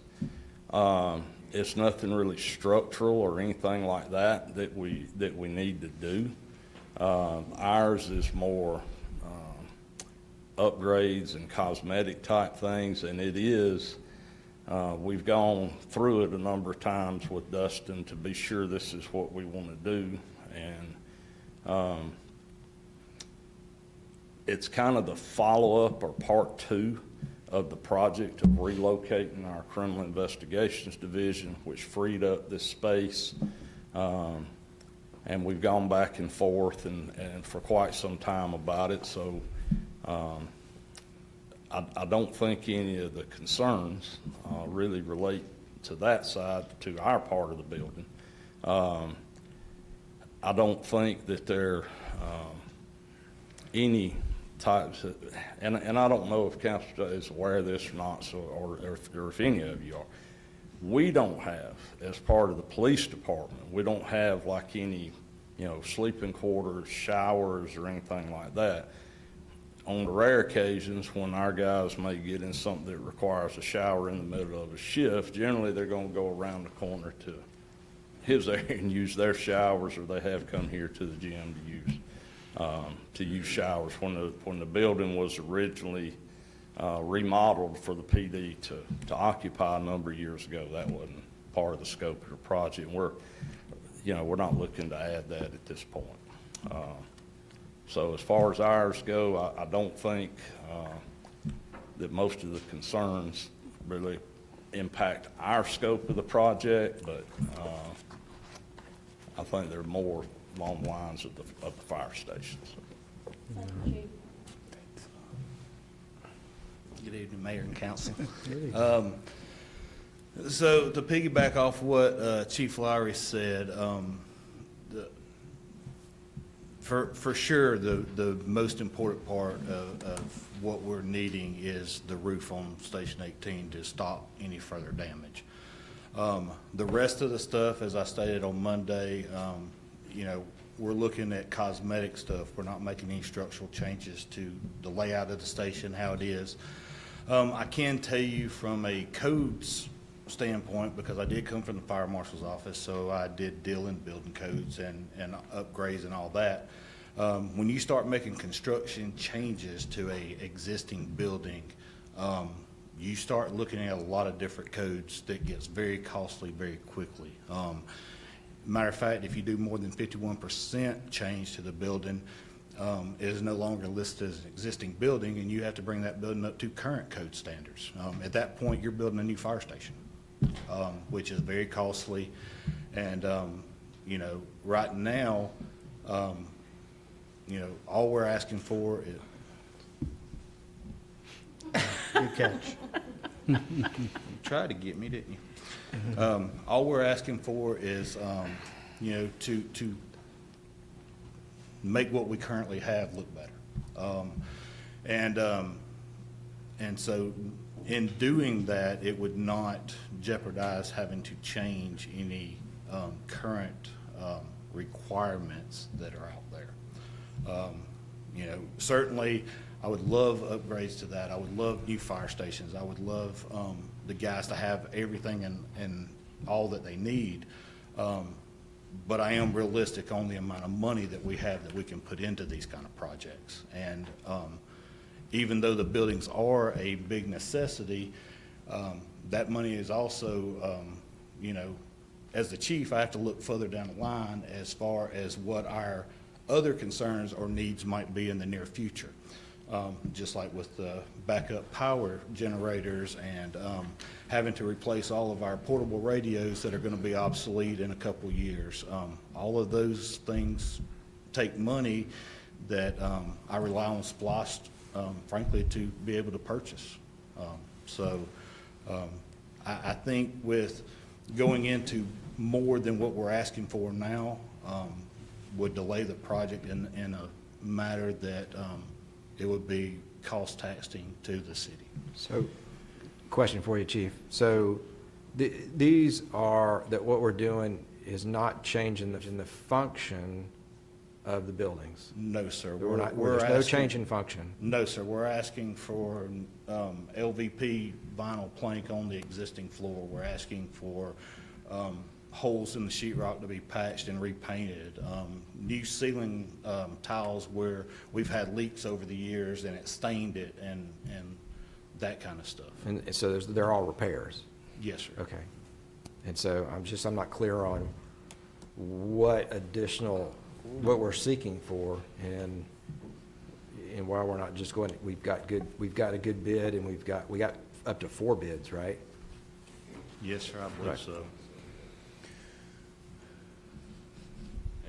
it's nothing really structural or anything like that we need to do. Ours is more upgrades and cosmetic type things, and it is. We've gone through it a number of times with Dustin to be sure this is what we want to do, and it's kind of the follow-up or part 2 of the project of relocating our criminal investigations division, which freed up this space, and we've gone back and forth and for quite some time about it. So I don't think any of the concerns really relate to that side, to our part of the building. I don't think that there any types of, and I don't know if council is aware of this or not, so or if any of you are. We don't have, as part of the police department, we don't have like any, sleeping quarters, showers, or anything like that. on the rare occasions when our guys may get in something that requires a shower in the middle of a shift, generally they're gonna go around the corner to his area and use their showers, or they have come here to the gym to use showers. When the building was originally remodeled for the PD to occupy a number of years ago, that wasn't part of the scope of the project. We're not looking to add that at this point. So as far as ours go, I don't think that most of the concerns really impact our scope of the project, but I think they're more along the lines of the fire stations. Good evening, Mayor and Council. So to piggyback off what Chief Lowry said, for sure, the most important part of what we're needing is the roof on Station 18 to stop any further damage. The rest of the stuff, as I stated on Monday, we're looking at cosmetic stuff. We're not making any structural changes to the layout of the station, how it is. I can tell you from a codes standpoint, because I did come from the fire marshal's office, so I did deal in building codes and upgrades and all that. When you start making construction changes to a existing building, you start looking at a lot of different codes that gets very costly very quickly. Matter of fact, if you do more than 51% change to the building, it is no longer listed as an existing building, and you have to bring that building up to current code standards. At that point, you're building a new fire station, which is very costly. And, right now, all we're asking for is. Good catch. You tried to get me, didn't you? All we're asking for is, to make what we currently have look better. And so in doing that, it would not jeopardize having to change any current requirements that are out there. Certainly, I would love upgrades to that. I would love new fire stations. I would love the guys to have everything and all that they need. But I am realistic on the amount of money that we have that we can put into these kind of projects. And even though the buildings are a big necessity, that money is also, as the chief, I have to look further down the line as far as what our other concerns or needs might be in the near future. Just like with the backup power generators and having to replace all of our portable radios that are going to be obsolete in a couple years. All of those things take money that I rely on SPLOST, frankly, to be able to purchase. I think with going into more than what we're asking for now would delay the project in a matter that it would be cost taxing to the city. So, question for you, Chief. So, these are, that what we're doing is not changing the function of the buildings? No, sir. There's no change in function? No, sir. We're asking for LVP vinyl plank on the existing floor. We're asking for holes in the sheetrock to be patched and repainted, new ceiling tiles where we've had leaks over the years and it stained it, and that kind of stuff. And so they're all repairs? Yes, sir. Okay. And so I'm not clear on what we're seeking for, and why we're not just going, we've got a good bid, and we got up to 4 bids, right? Yes, sir, I believe Right. so.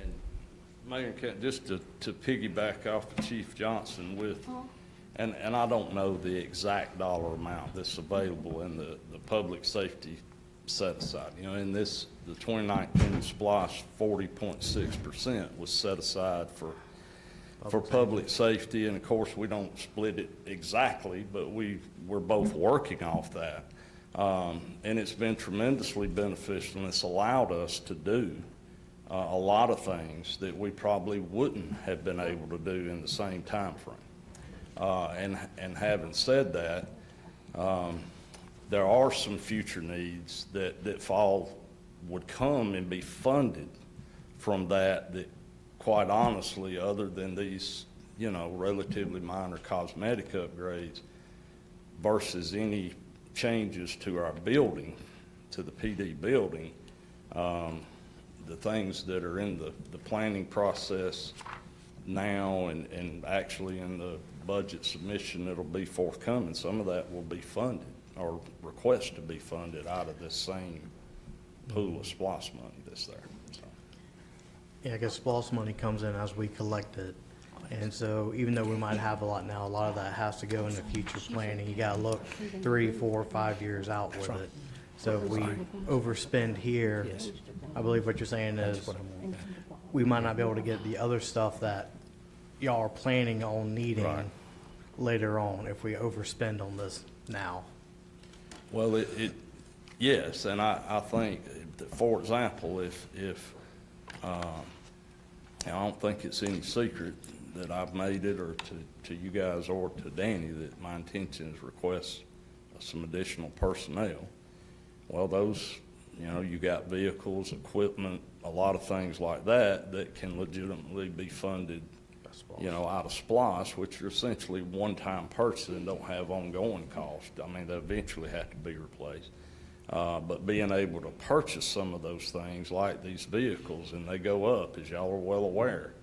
And Mayor, just to piggyback off of Chief Johnson with, and I don't know the exact dollar amount that's available in the public safety set aside. In this, the 2019 SPLOST, 40.6% was set aside for public safety, and of course, we don't split it exactly, but we're both working off that. And it's been tremendously beneficial, and it's allowed us to do a lot of things that we probably wouldn't have been able to do in the same time frame. And having said that, there are some future needs that would come and be funded from that quite honestly, other than these, relatively minor cosmetic upgrades versus any changes to our building, to the PD building, the things that are in the planning process now and actually in the budget submission that'll be forthcoming, some of that will be funded or request to be funded out of this same pool of SPOS money that's there. So. Yeah, I guess SPOS money comes in as we collect it. And so even though we might have a lot now, a lot of that has to go into future planning. You gotta look 3, 4, 5 years out with it. So if we overspend here, I believe what you're saying is we might not be able to get the other stuff that y'all are planning on needing later on if we overspend on this now. Well, yes, and I think, for example, I don't think it's any secret that I've made it or to you guys or to Danny that my intention is request some additional personnel. Well, those, you got vehicles, equipment, a lot of things like that can legitimately be funded, out of SPOS, which are essentially one-time purchases and don't have ongoing cost. I mean, they eventually have to be replaced. But being able to purchase some of those things like these vehicles, and they go up, as y'all are well aware,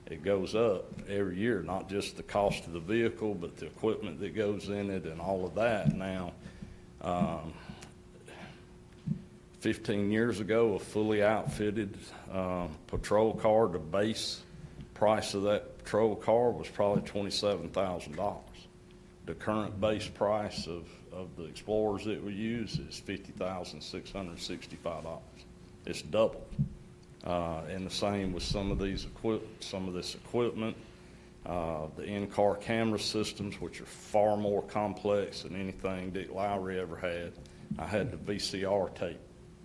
it goes up every year, not just the cost of the vehicle, but the equipment that goes in it and all of that. Now, 15 years ago, a fully outfitted patrol car, the base price of that patrol car was probably $27,000. The current base price of the Explorers that we use is $50,665. It's doubled. And the same with some of this equipment, the in-car camera systems, which are far more complex than anything Dick Lowry ever had. I had the VCR tape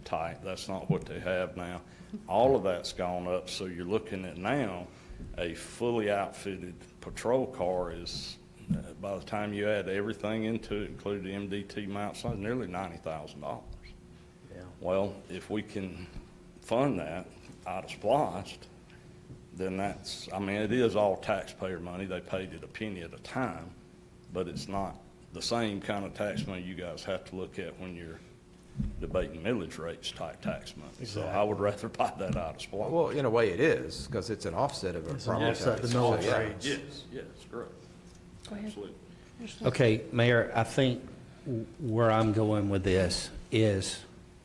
type. That's not what they have now. All of that's gone up. So you're looking at now a fully outfitted patrol car is, by the time you add everything into it, including the MDT mounts, nearly $90,000. Yeah. Well, if we can fund that out of SPLOST, then it is all taxpayer money. They paid it a penny at a time, but it's not the same kind of tax money you guys have to look at when you're debating millage rates type tax money. So I would rather buy that out of SPLOST. Well, in a way it is, because it's an offset of a It's an property offset tax. to millage Yeah. rates. Yes, correct. Absolutely. Okay, Mayor, I think where I'm going with this is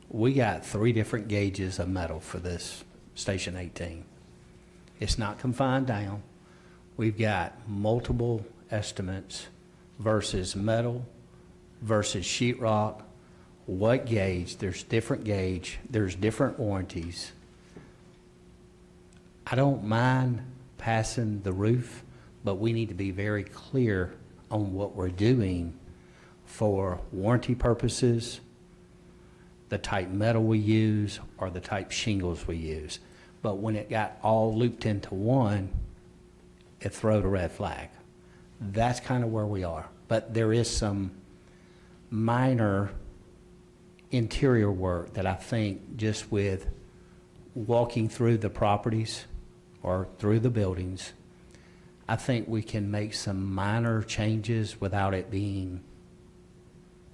we got 3 different gauges of metal for this Station 18. It's not confined down. We've got multiple estimates versus metal versus sheetrock. What gauge? There's different gauge. There's different warranties. I don't mind passing the roof, but we need to be very clear on what we're doing for warranty purposes, the type metal we use, or the type shingles we use. But when it got all looped into one, it throwed a red flag. That's kind of where we are. But there is some minor interior work that I think just with walking through the properties or through the buildings, I think we can make some minor changes without it being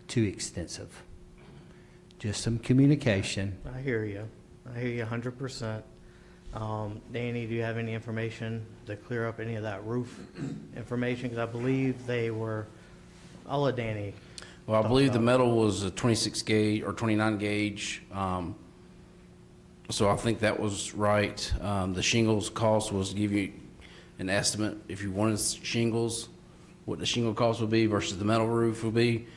too extensive. Just some communication. I hear you 100%. Danny, do you have any information to clear up any of that roof information? Because I believe I'll let Danny. Well, I believe the metal was a 26 gauge or 29 gauge. So I think that was right. The shingles cost was to give you an estimate if you wanted shingles, what the shingle cost would be versus the metal roof would be.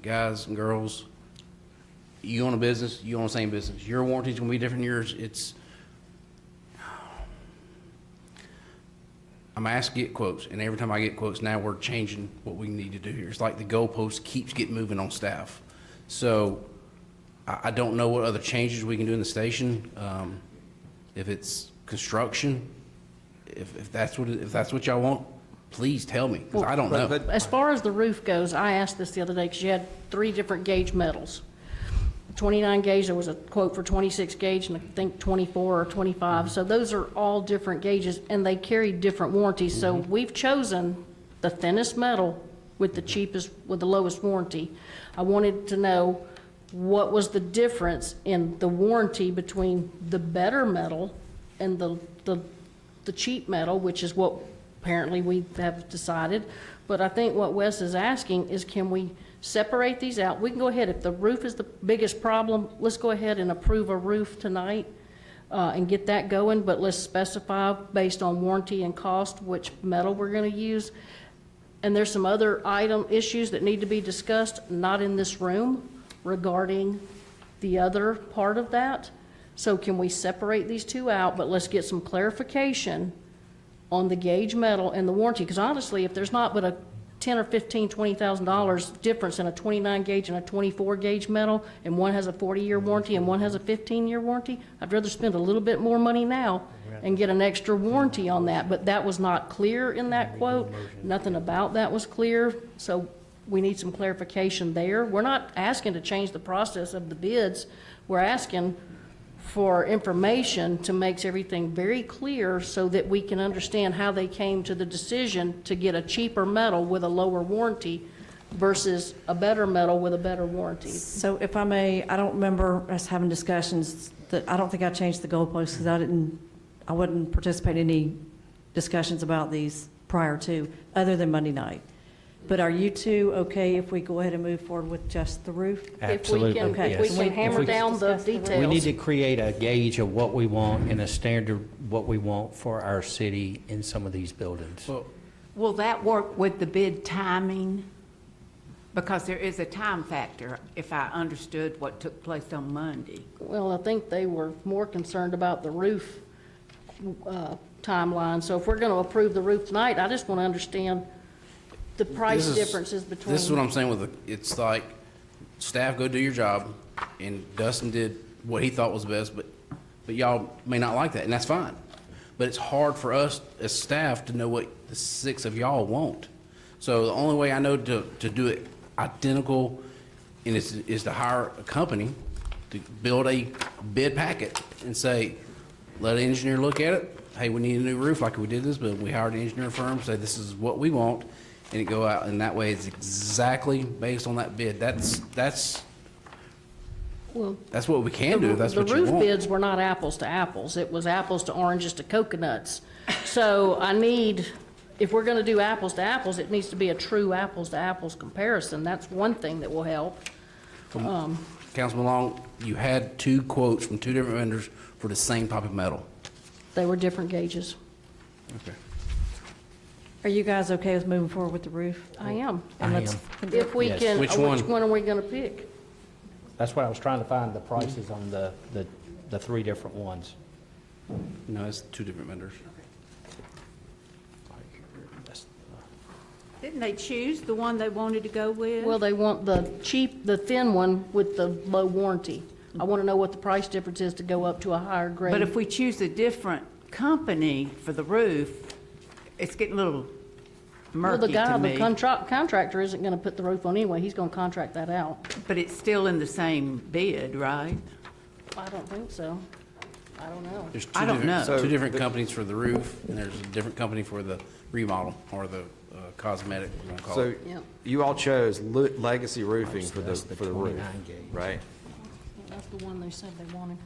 Guys and girls, you own a business, you own the same business. Your warranty's gonna be different than yours. I'm asked to get quotes, and every time I get quotes, now we're changing what we need to do here. It's like the goalpost keeps getting moving on staff. So I don't know what other changes we can do in the station. If it's construction, if that's what y'all want, please tell me, because I don't know. But- As far as the roof goes, I asked this the other day, because you had 3 different gauge metals. 29 gauge, there was a quote for 26 gauge, and I think 24 or 25. So those are all different gauges, and they carry different warranties. So we've chosen the thinnest metal with the cheapest, with the lowest warranty. I wanted to know what was the difference in the warranty between the better metal and the cheap metal, which is what apparently we have decided. But I think what Wes is asking is, can we separate these out? We can go ahead, if the roof is the biggest problem, let's go ahead and approve a roof tonight and get that going, but let's specify based on warranty and cost which metal we're gonna use. And there's some other issues that need to be discussed, not in this room, regarding the other part of that. So can we separate these two out, but let's get some clarification on the gauge metal and the warranty? Because honestly, if there's not but a $10,000 or $15,000, $20,000 difference in a 29 gauge and a 24 gauge metal, and one has a 40-year warranty and one has a 15-year warranty, I'd rather spend a little bit more money now and get an extra warranty on that. But that was not clear in that quote. Nothing about that was clear. So we need some clarification there. We're not asking to change the process of the bids. We're asking for information to make everything very clear so that we can understand how they came to the decision to get a cheaper metal with a lower warranty versus a better metal with a better warranty. So if I may, I don't remember us having discussions, that I don't think I changed the goalposts because I wouldn't participate in any discussions about these prior to, other than Monday night. But are you two okay if we go ahead and move forward with just the roof? Absolutely, If we yes. can hammer down the details. We need to create a gauge of what we want and a standard what we want for our city in some of these buildings. Well, Will that work with the bid timing? Because there is a time factor, if I understood what took place on Monday. Well, I think they were more concerned about the roof timeline. So if we're going to approve the roof tonight, I just want to understand the price This is- differences between. This is what I'm saying with it's like, staff, go do your job, and Dustin did what he thought was best, but y'all may not like that, and that's fine. But it's hard for us as staff to know what the 6 of y'all want. So the only way I know to do it identical and is to hire a company to build a bid packet and say, let an engineer look at it. Hey, we need a new roof like we did this, but we hired an engineer firm, say this is what we want, and it go out, and that way it's exactly based on that bid. That's Well, what we can do, if that's what you The roof want. bids were not apples to apples. It was apples to oranges to coconuts. So I need, if we're going to do apples to apples, it needs to be a true apples to apples comparison. That's one thing that will help. Councilman Long, you had 2 quotes from 2 different vendors for the same type of metal. They were different gauges. Okay. Are you guys okay with moving forward with the roof? I am. And I let's- am. If we Yes. can, Which which one? one are we going to pick? That's what I was trying to find, the prices on the 3 different ones. No, it's 2 different vendors. Didn't they choose the one they wanted to go with? Well, they want the cheap, the thin one with the low warranty. I want to know what the price difference is to go up to a higher grade. But if we choose a different company for the roof, it's getting a little Well, the murky guy, to the me. contractor isn't going to put the roof on anyway. He's going to contract that out. But it's still in the same bid, right? I don't think so. I don't know. There's I don't know. Two different companies for the roof, and there's a different company for the remodel, or the cosmetic, we're gonna call So it. Yeah. you all chose Legacy Roofing for the That's the roof, 29 gauge. right? That's the one they said they wanted.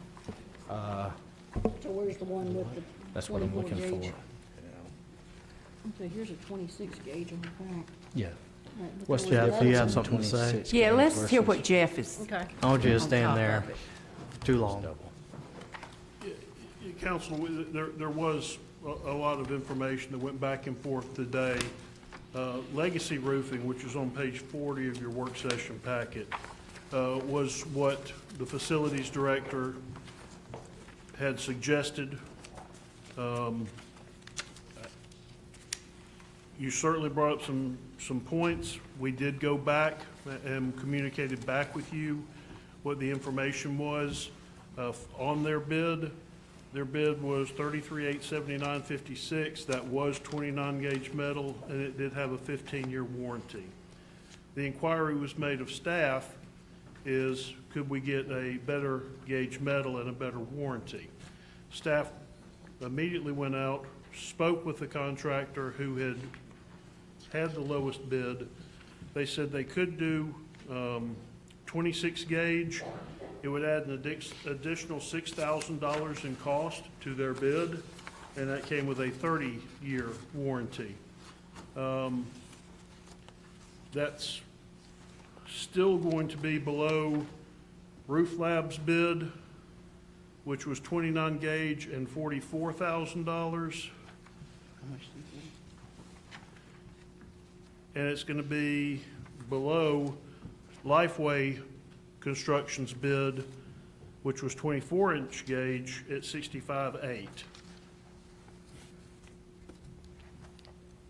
So where's the one with the That's what I'm 24 looking gauge? for. Okay, here's a 26 gauge on the back. Yeah. All right, look What's at where Jeff, the do you other have one- something to say? 26 Yeah, gauge let's hear versus- what Jeff is. Okay. I want you to on stand top there of it. too long. Council, there was a lot of information that went back and forth today. Legacy Roofing, which is on page 40 of your work session packet, was what the facilities director had suggested. You certainly brought up some points. We did go back and communicated back with you what the information was on their bid. Their bid was $33,879.56. That was 29 gauge metal, and it did have a 15-year warranty. The inquiry was made of staff is, could we get a better gauge metal and a better warranty? Staff immediately went out, spoke with the contractor who had the lowest bid. They said they could do 26 gauge. It would add an additional $6,000 in cost to their bid, and that came with a 30-year warranty. That's still going to be below Roof Lab's bid, which was 29 gauge and $44,000. And it's going to be below Lifeway Construction's bid, which was 24-inch gauge at $65,800.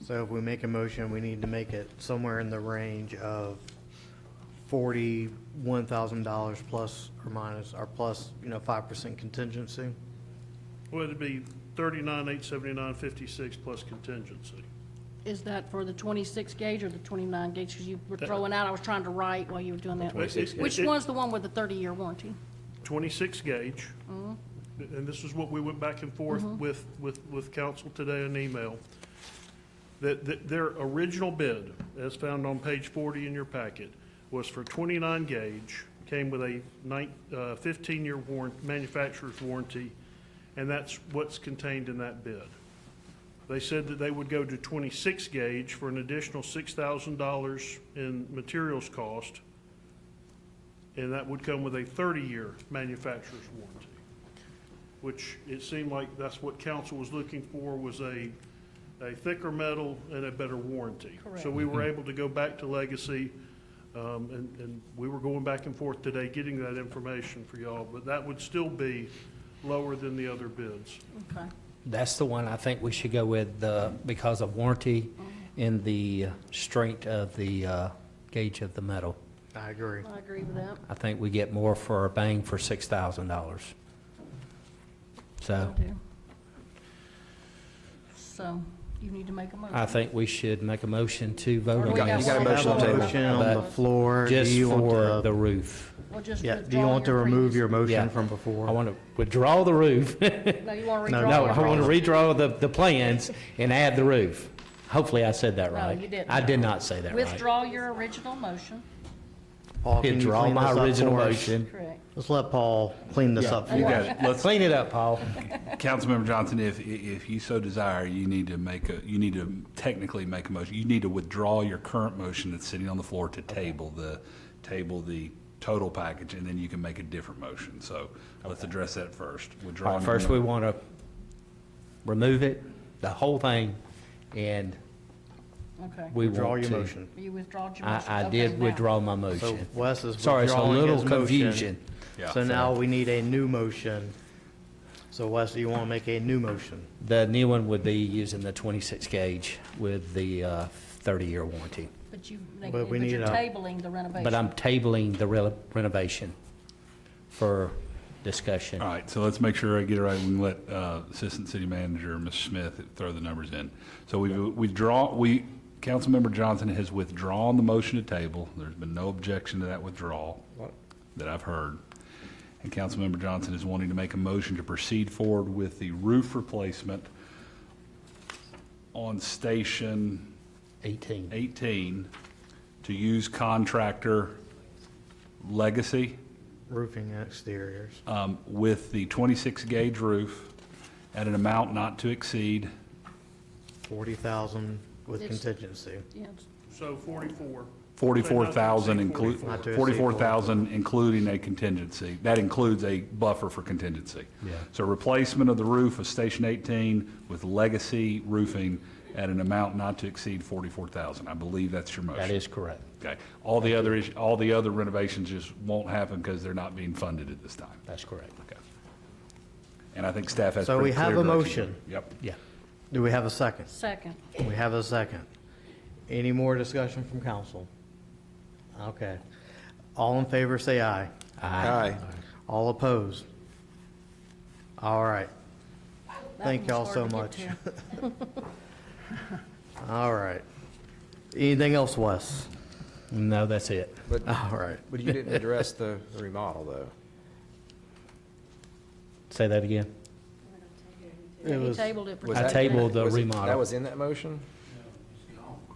So if we make a motion, we need to make it somewhere in the range of $41,000 plus or minus, or plus, 5% contingency. Well, it'd be $39,879.56 plus contingency. Is that for the 26 gauge or the 29 gauge? Because you were throwing out, I was trying to write while you were doing that. 26 gauge. Which one's the one with the 30-year warranty? 26 gauge. And this is what we went back and forth with council today in email. That their original bid, as found on page 40 in your packet, was for 29 gauge, came with a 15-year manufacturer's warranty, and that's what's contained in that bid. They said that they would go to 26 gauge for an additional $6,000 in materials cost, and that would come with a 30-year manufacturer's warranty, which it seemed like that's what council was looking for, was a thicker metal and a better warranty. Correct. So we were able to go back to Legacy, and we were going back and forth today getting that information for y'all, but that would still be lower than the other bids. Okay. That's the one I think we should go with because of warranty and the strength of the gauge of the metal. I agree. I agree with that. I think we get more for our bang for $6,000. So I do. So you need to make a motion. I think we should make a motion to vote Or on we got this. You got a one. motion on the table. Motion on the But floor. Do Just you want for to- the roof. Or just Yeah, do you withdraw want to your remove your previous- motion Yeah. from before? I want to withdraw the roof. No, you want to No, redraw No, your I want to previous- redraw the plans and add the roof. Hopefully I said that No, right. you didn't. I did not say that right. Withdraw your original motion. Paul, can you Withdraw clean my this up original for us? motion. Correct. Let's let Paul clean this up for You us. got it. Let's clean it up, Paul. Councilmember Johnson, if you so desire, you need to technically make a motion. You need to withdraw your current motion that's sitting on the floor to table the total package, and then you can make a different motion. So let's address that first. All Withdraw. right, first we want to remove it, the whole thing, and Okay. we Withdraw want your to. motion. You withdrawed your motion. I Okay, did now. withdraw my So motion. Wes is Sorry, it's a withdrawing little his motion. confusion. Yeah. So now we need a new motion. So Wes, do you want to make a new motion? The new one would be using the 26 gauge with the 30-year warranty. But But but we you're need a- tabling the renovation. But I'm tabling the renovation for discussion. All right, so let's make sure I get it right. We can let Assistant City Manager, Ms. Smith, throw the numbers in. So Councilmember Johnson has withdrawn the motion to table. There's been no objection to that withdrawal that I've heard. And Councilmember Johnson is wanting to make a motion to proceed forward with the roof replacement on Station 18 to use contractor Legacy Roofing and exteriors. with the 26 gauge roof at an amount not to exceed 40,000 with It's- contingency. Yeah, it's- So 44. 44,000 Not to exceed 44,000 including a contingency. That includes a buffer for contingency. Yeah. So replacement of the roof of Station 18 with Legacy Roofing at an amount not to exceed 44,000. I believe that's your motion. That is correct. Okay. All the other renovations just won't happen because they're not being funded at this time. That's correct. Okay. And I think staff has So pretty we have clear a direction. motion. Yep. Yeah. Do we have a second? Second. We have a second. Any more discussion from council? Okay. All in favor, say aye. Aye. All opposed? All right. Thank y'all one's so hard to much. get to. All right. Anything else, Wes? No, that's it. But, All right. but you didn't address the remodel, though. Say that again. It He was- tabled it for Was I 30 that- days. tabled the was it- remodel. That was in that motion?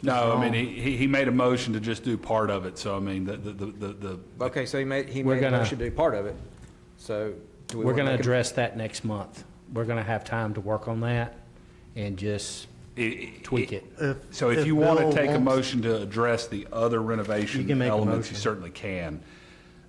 No, I mean, he made a motion to just do part of it, so I mean, the Okay, so he We're made a gonna- motion to do part of it. So do we We're want going to make a- address that next month. We're going to have time to work on that and just tweak it. So if you want Bill to take a wants- motion to address the other You renovation can make a elements, you motion. certainly can.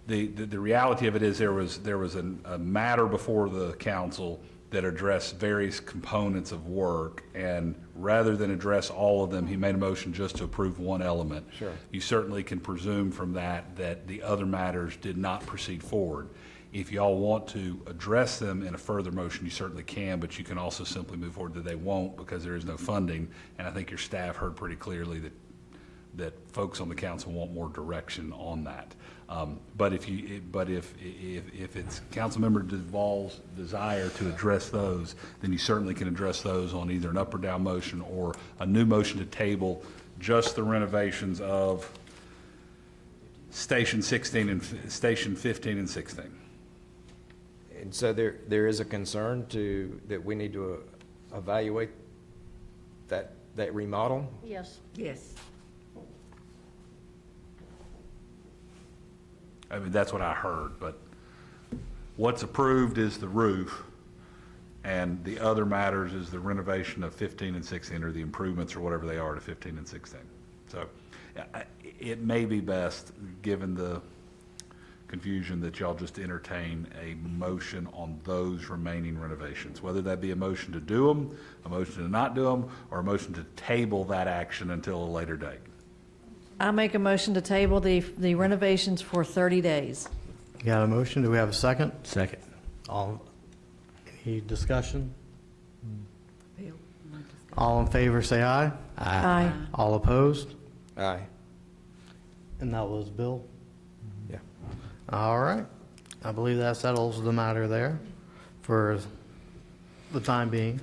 The reality of it is there was a matter before the council that addressed various components of work, and rather than address all of them, he made a motion just to approve one element. Sure. You certainly can presume from that the other matters did not proceed forward. If y'all want to address them in a further motion, you certainly can, but you can also simply move forward that they won't because there is no funding. And I think your staff heard pretty clearly that folks on the council want more direction on that. But if it's Councilmember Duvall's desire to address those, then you certainly can address those on either an up or down motion or a new motion to table just the renovations of Station 16 and Station 15 and 16. And so there is a concern that we need to evaluate that remodel? Yes. Yes. I mean, that's what I heard, but what's approved is the roof, and the other matters is the renovation of 15 and 16, or the improvements or whatever they are to 15 and 16. So it may be best, given the confusion, that y'all just entertain a motion on those remaining renovations, whether that be a motion to do them, a motion to not do them, or a motion to table that action until a later date. I make a motion to table the renovations for 30 days. Got a motion? Do we have a second? Second. Any discussion? All in favor, say aye. Aye. All opposed? Aye. And that was Bill? Yeah. All right. I believe that settles the matter there for the time being.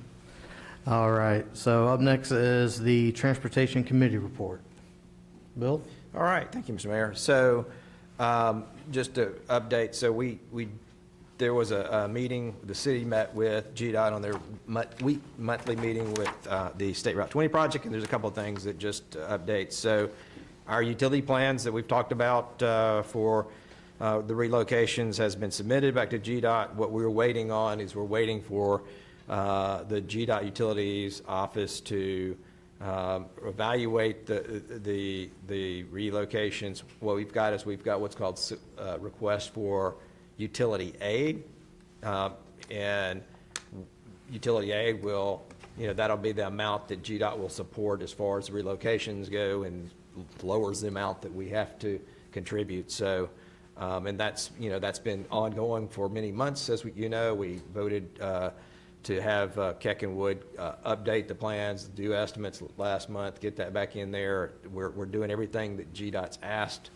All right, so up next is the Transportation Committee report. Bill? All right, thank you, Mr. Mayor. So, just to update, so there was a meeting, the city met with GDOT on their monthly meeting with the State Route 20 project, and there's a couple of things that just update. So, our utility plans that we've talked about for the relocations has been submitted back to GDOT. What we're waiting on is we're waiting for the GDOT Utilities Office to evaluate the relocations. What we've got is we've got what's called request for utility aid, and utility aid will, that'll be the amount that GDOT will support as far as relocations go, and lowers the amount that we have to contribute. So, and that's been ongoing for many months. As we voted to have Keck and Wood update the plans, do estimates last month, get that back in there. We're doing everything that GDOT's asked,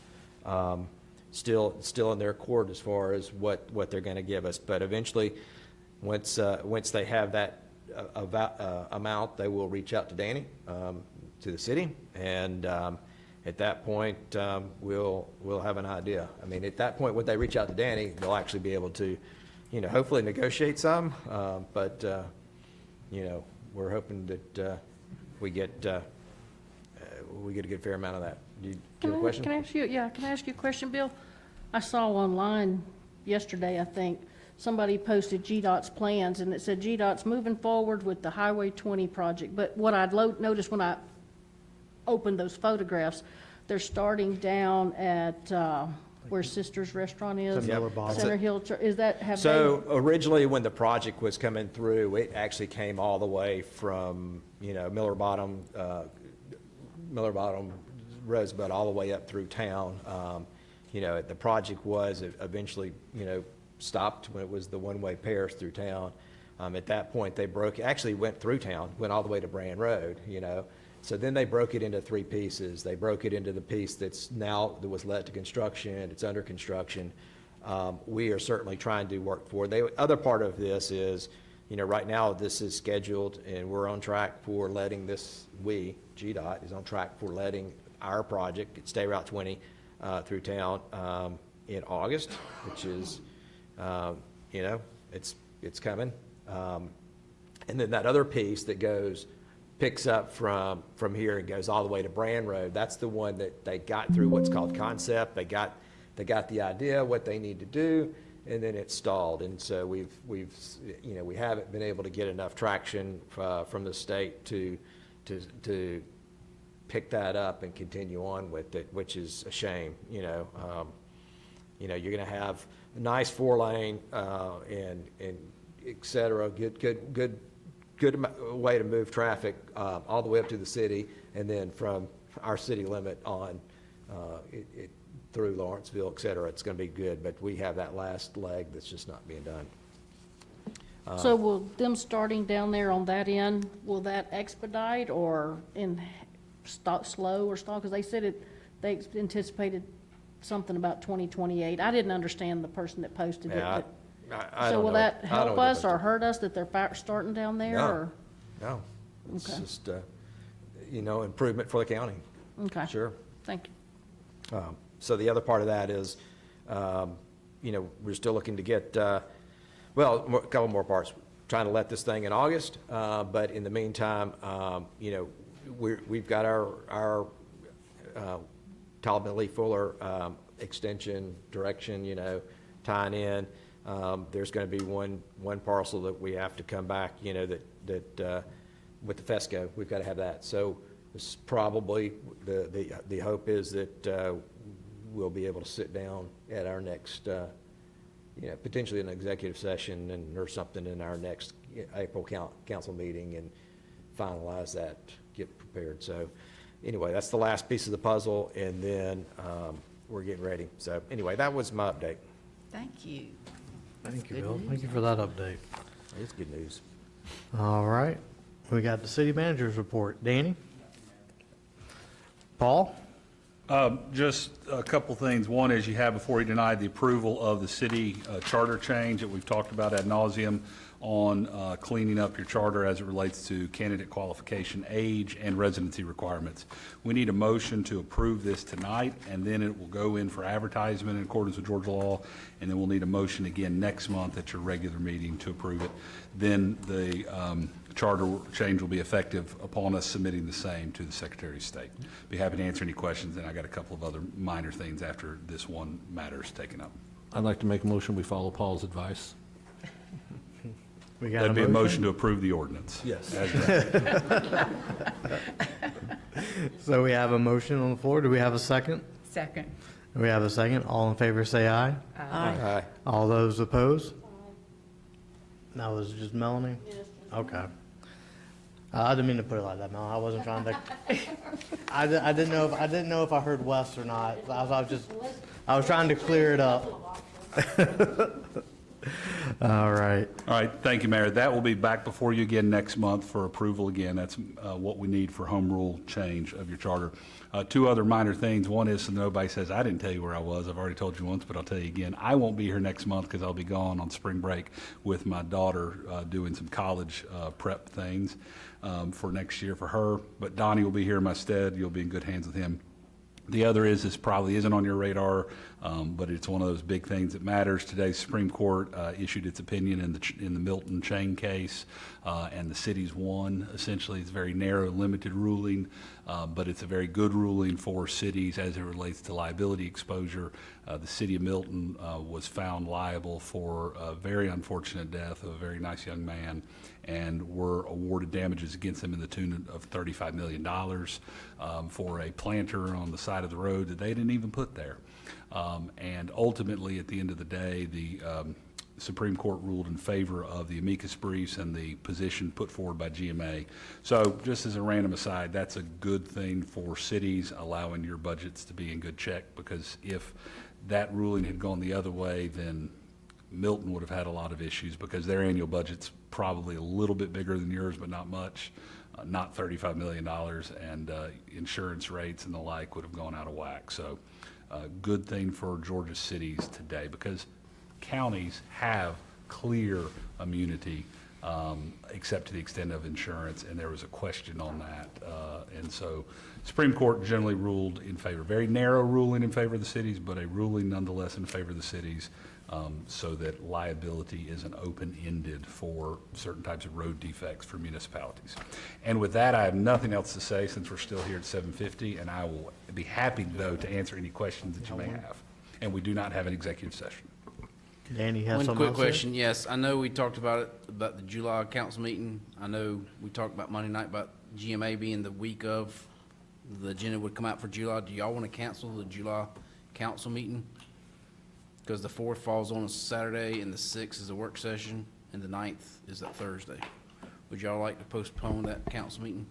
still in their court as far as what they're going to give us. But eventually, once they have that amount, they will reach out to Danny, to the city, and at that point, we'll have an idea. I mean, at that point, when they reach out to Danny, they'll actually be able to hopefully negotiate some, but, we're hoping that we get a good fair amount of that. Do you have a question? Can I ask you a question, Bill? I saw online yesterday, I think, somebody posted GDOT's plans, and it said GDOT's moving forward with the Highway 20 project. But what I'd noticed when I opened those photographs, they're starting down at where Sisters Restaurant is. Miller Bottom. Center Hill, is that, have they? So originally, when the project was coming through, it actually came all the way from, Miller Bottom, Rosebud, all the way up through town. The project was eventually, stopped when it was the one-way pairs through town. At that point, they actually went through town, went all the way to Brand Road, So then they broke it into three pieces. They broke it into the piece that was let to construction, it's under construction. We are certainly trying to work for. The other part of this is Right now, this is scheduled, and we're on track for letting GDOT is on track for letting our project, State Route 20, through town in August, which is, it's coming. And then that other piece that picks up from here and goes all the way to Brand Road, that's the one that they got through what's called concept. They got the idea, what they need to do, and then it stalled. And so we haven't been able to get enough traction from the state to pick that up and continue on with it, which is a shame. You're going to have a nice 4-lane and et cetera, good way to move traffic all the way up to the city, and then from our city limit on through Lawrenceville, et cetera. It's going to be good, but we have that last leg that's just not being done. So will them starting down there on that end, will that expedite or slow or stall? Because they said they anticipated something about 2028. I didn't understand the person that posted it. Yeah, but- I So don't will know. that I don't help know what us they or hurt us that they're starting down there? No. or- No, it's Okay. just, improvement for the county. Okay. Sure. Thank you. So the other part of that is, we're still looking to get, a couple more parts. Trying to let this thing in August, but in the meantime, we've got our Talbot Lee Fuller extension direction, tying in. There's going to be one parcel that we have to come back, that with the FESCO, we've got to have that. So this is probably, the hope is that we'll be able to sit down at our next, potentially an executive session or something in our next April council meeting and finalize that, get prepared. So anyway, that's the last piece of the puzzle, and then we're getting ready. So anyway, that was my update. Thank you. Thank you, Bill. Thank you for that update. It's good news. All right, we got the city manager's report. Danny? Paul? Just a couple things. One is you have before you tonight the approval of the city charter change that we've talked about ad nauseum on cleaning up your charter as it relates to candidate qualification, age, and residency requirements. We need a motion to approve this tonight, and then it will go in for advertisement in accordance with Georgia law, and then we'll need a motion again next month at your regular meeting to approve it. Then the charter change will be effective upon us submitting the same to the Secretary of State. Be happy to answer any questions, and I got a couple of other minor things after this one matter is taken up. I'd like to make a motion, we follow Paul's advice. We got That'd be a motion to approve the ordinance. Yes. As read. So we have a motion on the floor. Do we have a second? Second. We have a second. All in favor, say aye. Aye. All those opposed? That was just Melanie? Okay. I didn't mean to put it like that, Mel. I wasn't trying to. I didn't know if I heard Wes or not. I was trying to clear it up. All right. All right, thank you, Mayor. That will be back before you again next month for approval again. That's what we need for home rule change of your charter. Two other minor things. One is, so nobody says, I didn't tell you where I was. I've already told you once, but I'll tell you again. I won't be here next month because I'll be gone on spring break with my daughter doing some college prep things for next year for her. But Donnie will be here in my stead. You'll be in good hands with him. The other is, this probably isn't on your radar, but it's one of those big things that matters. Today, Supreme Court issued its opinion in the Milton Chain case, and the city's won. Essentially, it's a very narrow, limited ruling, but it's a very good ruling for cities as it relates to liability exposure. The city of Milton was found liable for a very unfortunate death of a very nice young man, and were awarded damages against them in the tune of $35 million for a planter on the side of the road that they didn't even put there. And ultimately, at the end of the day, the Supreme Court ruled in favor of the amicus briefs and the position put forward by GMA. So just as a random aside, that's a good thing for cities, allowing your budgets to be in good check, because if that ruling had gone the other way, then Milton would have had a lot of issues, because their annual budget's probably a little bit bigger than yours, but not much, not $35 million, and insurance rates and the like would have gone out of whack. So good thing for Georgia cities today, because counties have clear immunity except to the extent of insurance, and there was a question on that. And so Supreme Court generally ruled in favor, very narrow ruling in favor of the cities, but a ruling nonetheless in favor of the cities, so that liability isn't open-ended for certain types of road defects for municipalities. And with that, I have nothing else to say since we're still here at 7:50, and I will be happy, though, to answer any questions that you may have. And we do not have an executive session. Danny, you have One something quick else to say? question, yes, I know we talked about it, about the July council meeting. I know we talked about Monday night about GMA being the week of, the agenda would come out for July. Do y'all want to cancel the July council meeting? Because the 4th falls on a Saturday, and the 6th is a work session, and the 9th is that Thursday. Would y'all like to postpone that council meeting?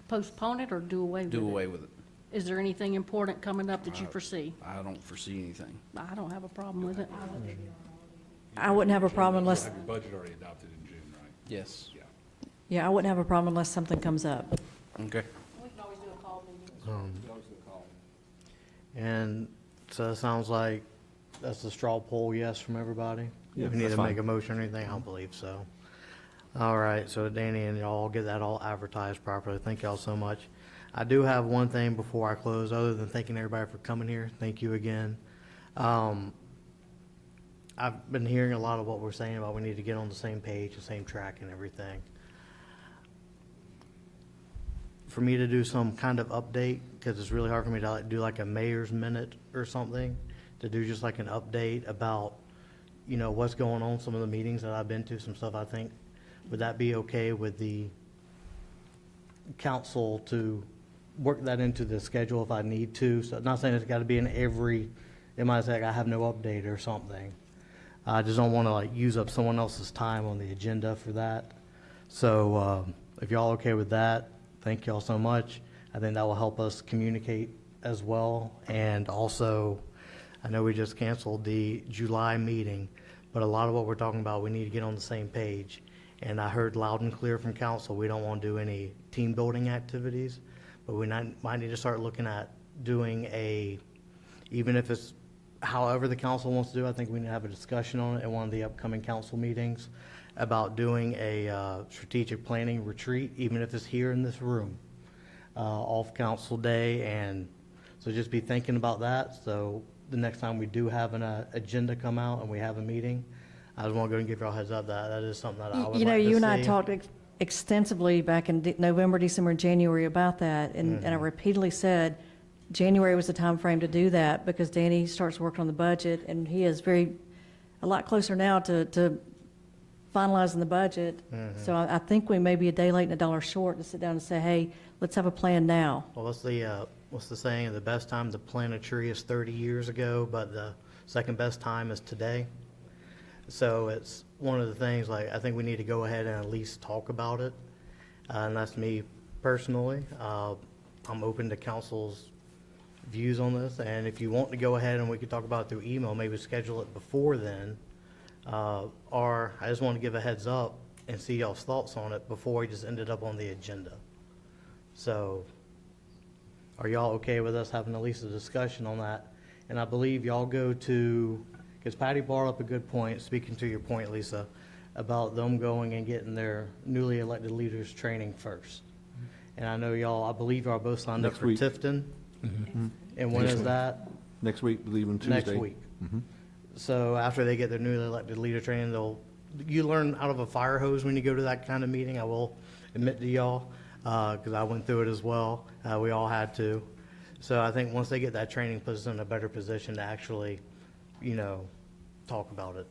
Postpone it or do away with it? Do away with it. Is there anything important coming up that you foresee? I don't foresee anything. I don't have a problem with it. I wouldn't have a problem You unless, have your budget already adopted in June, right? Yes. Yeah. yeah, I wouldn't have a problem unless something comes up. Okay. We can always do a call meeting. And so it sounds like that's the straw poll yes from everybody? Yeah, We need that's to fine. make a motion or anything? I don't believe so. All right, so Danny and y'all get that all advertised properly. Thank y'all so much. I do have one thing before I close, other than thanking everybody for coming here. Thank you again. I've been hearing a lot of what we're saying about we need to get on the same page, the same track and everything. For me to do some kind of update, because it's really hard for me to do like a mayor's minute or something, to do just like an update about, what's going on, some of the meetings that I've been to, some stuff I think, would that be okay with the council to work that into the schedule if I need to? So not saying it's got to be in every, it might say I have no update or something. I just don't want to use up someone else's time on the agenda for that. So if y'all okay with that, thank y'all so much. I think that will help us communicate as well. And also, I know we just canceled the July meeting, but a lot of what we're talking about, we need to get on the same page. And I heard loud and clear from council, we don't want to do any team building activities, but we might need to start looking at doing even if it's however the council wants to do, I think we need to have a discussion on it at one of the upcoming council meetings about doing a strategic planning retreat, even if it's here in this room, off council day. And so just be thinking about that. So the next time we do have an agenda come out and we have a meeting, I just want to go and give y'all a heads up that that is something that I would like to see. You and I talked extensively back in November, December, and January about that, and I repeatedly said January was the time frame to do that because Danny starts working on the budget, and he is a lot closer now to finalizing the budget. So I think we may be a day late and a dollar short to sit down and say, hey, let's have a plan now. Well, what's the saying? The best time to plant a tree is 30 years ago, but the second best time is today. So it's one of the things, I think we need to go ahead and at least talk about it. And that's me personally. I'm open to council's views on this. And if you want to go ahead and we could talk about it through email, maybe schedule it before then. Or I just want to give a heads up and see y'all's thoughts on it before we just ended up on the agenda. So are y'all okay with us having at least a discussion on that? And I believe y'all go to, because Patty brought up a good point, speaking to your point, Lisa, about them going and getting their newly elected leaders training first. And I know I believe y'all both signed up Next for week. Tifton. And when is that? Next week, leaving Tuesday. Next week. So after they get their newly elected leader training, you learn out of a fire hose when you go to that kind of meeting, I will admit to y'all, because I went through it as well. We all had to. So I think once they get that training, puts us in a better position to actually, talk about it.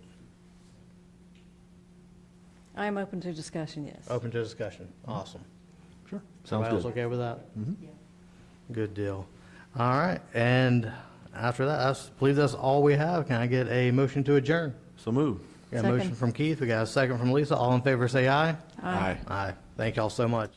I am open to discussion, yes. Open to discussion. Awesome. Sure. Sounds Everybody else good. okay with that? Good deal. All right, and after that, I believe that's all we have. Can I get a motion to adjourn? So move. Got a motion Second. from Keith, we got a second from Lisa. All in favor, say aye. Aye. Aye. Thank y'all so much.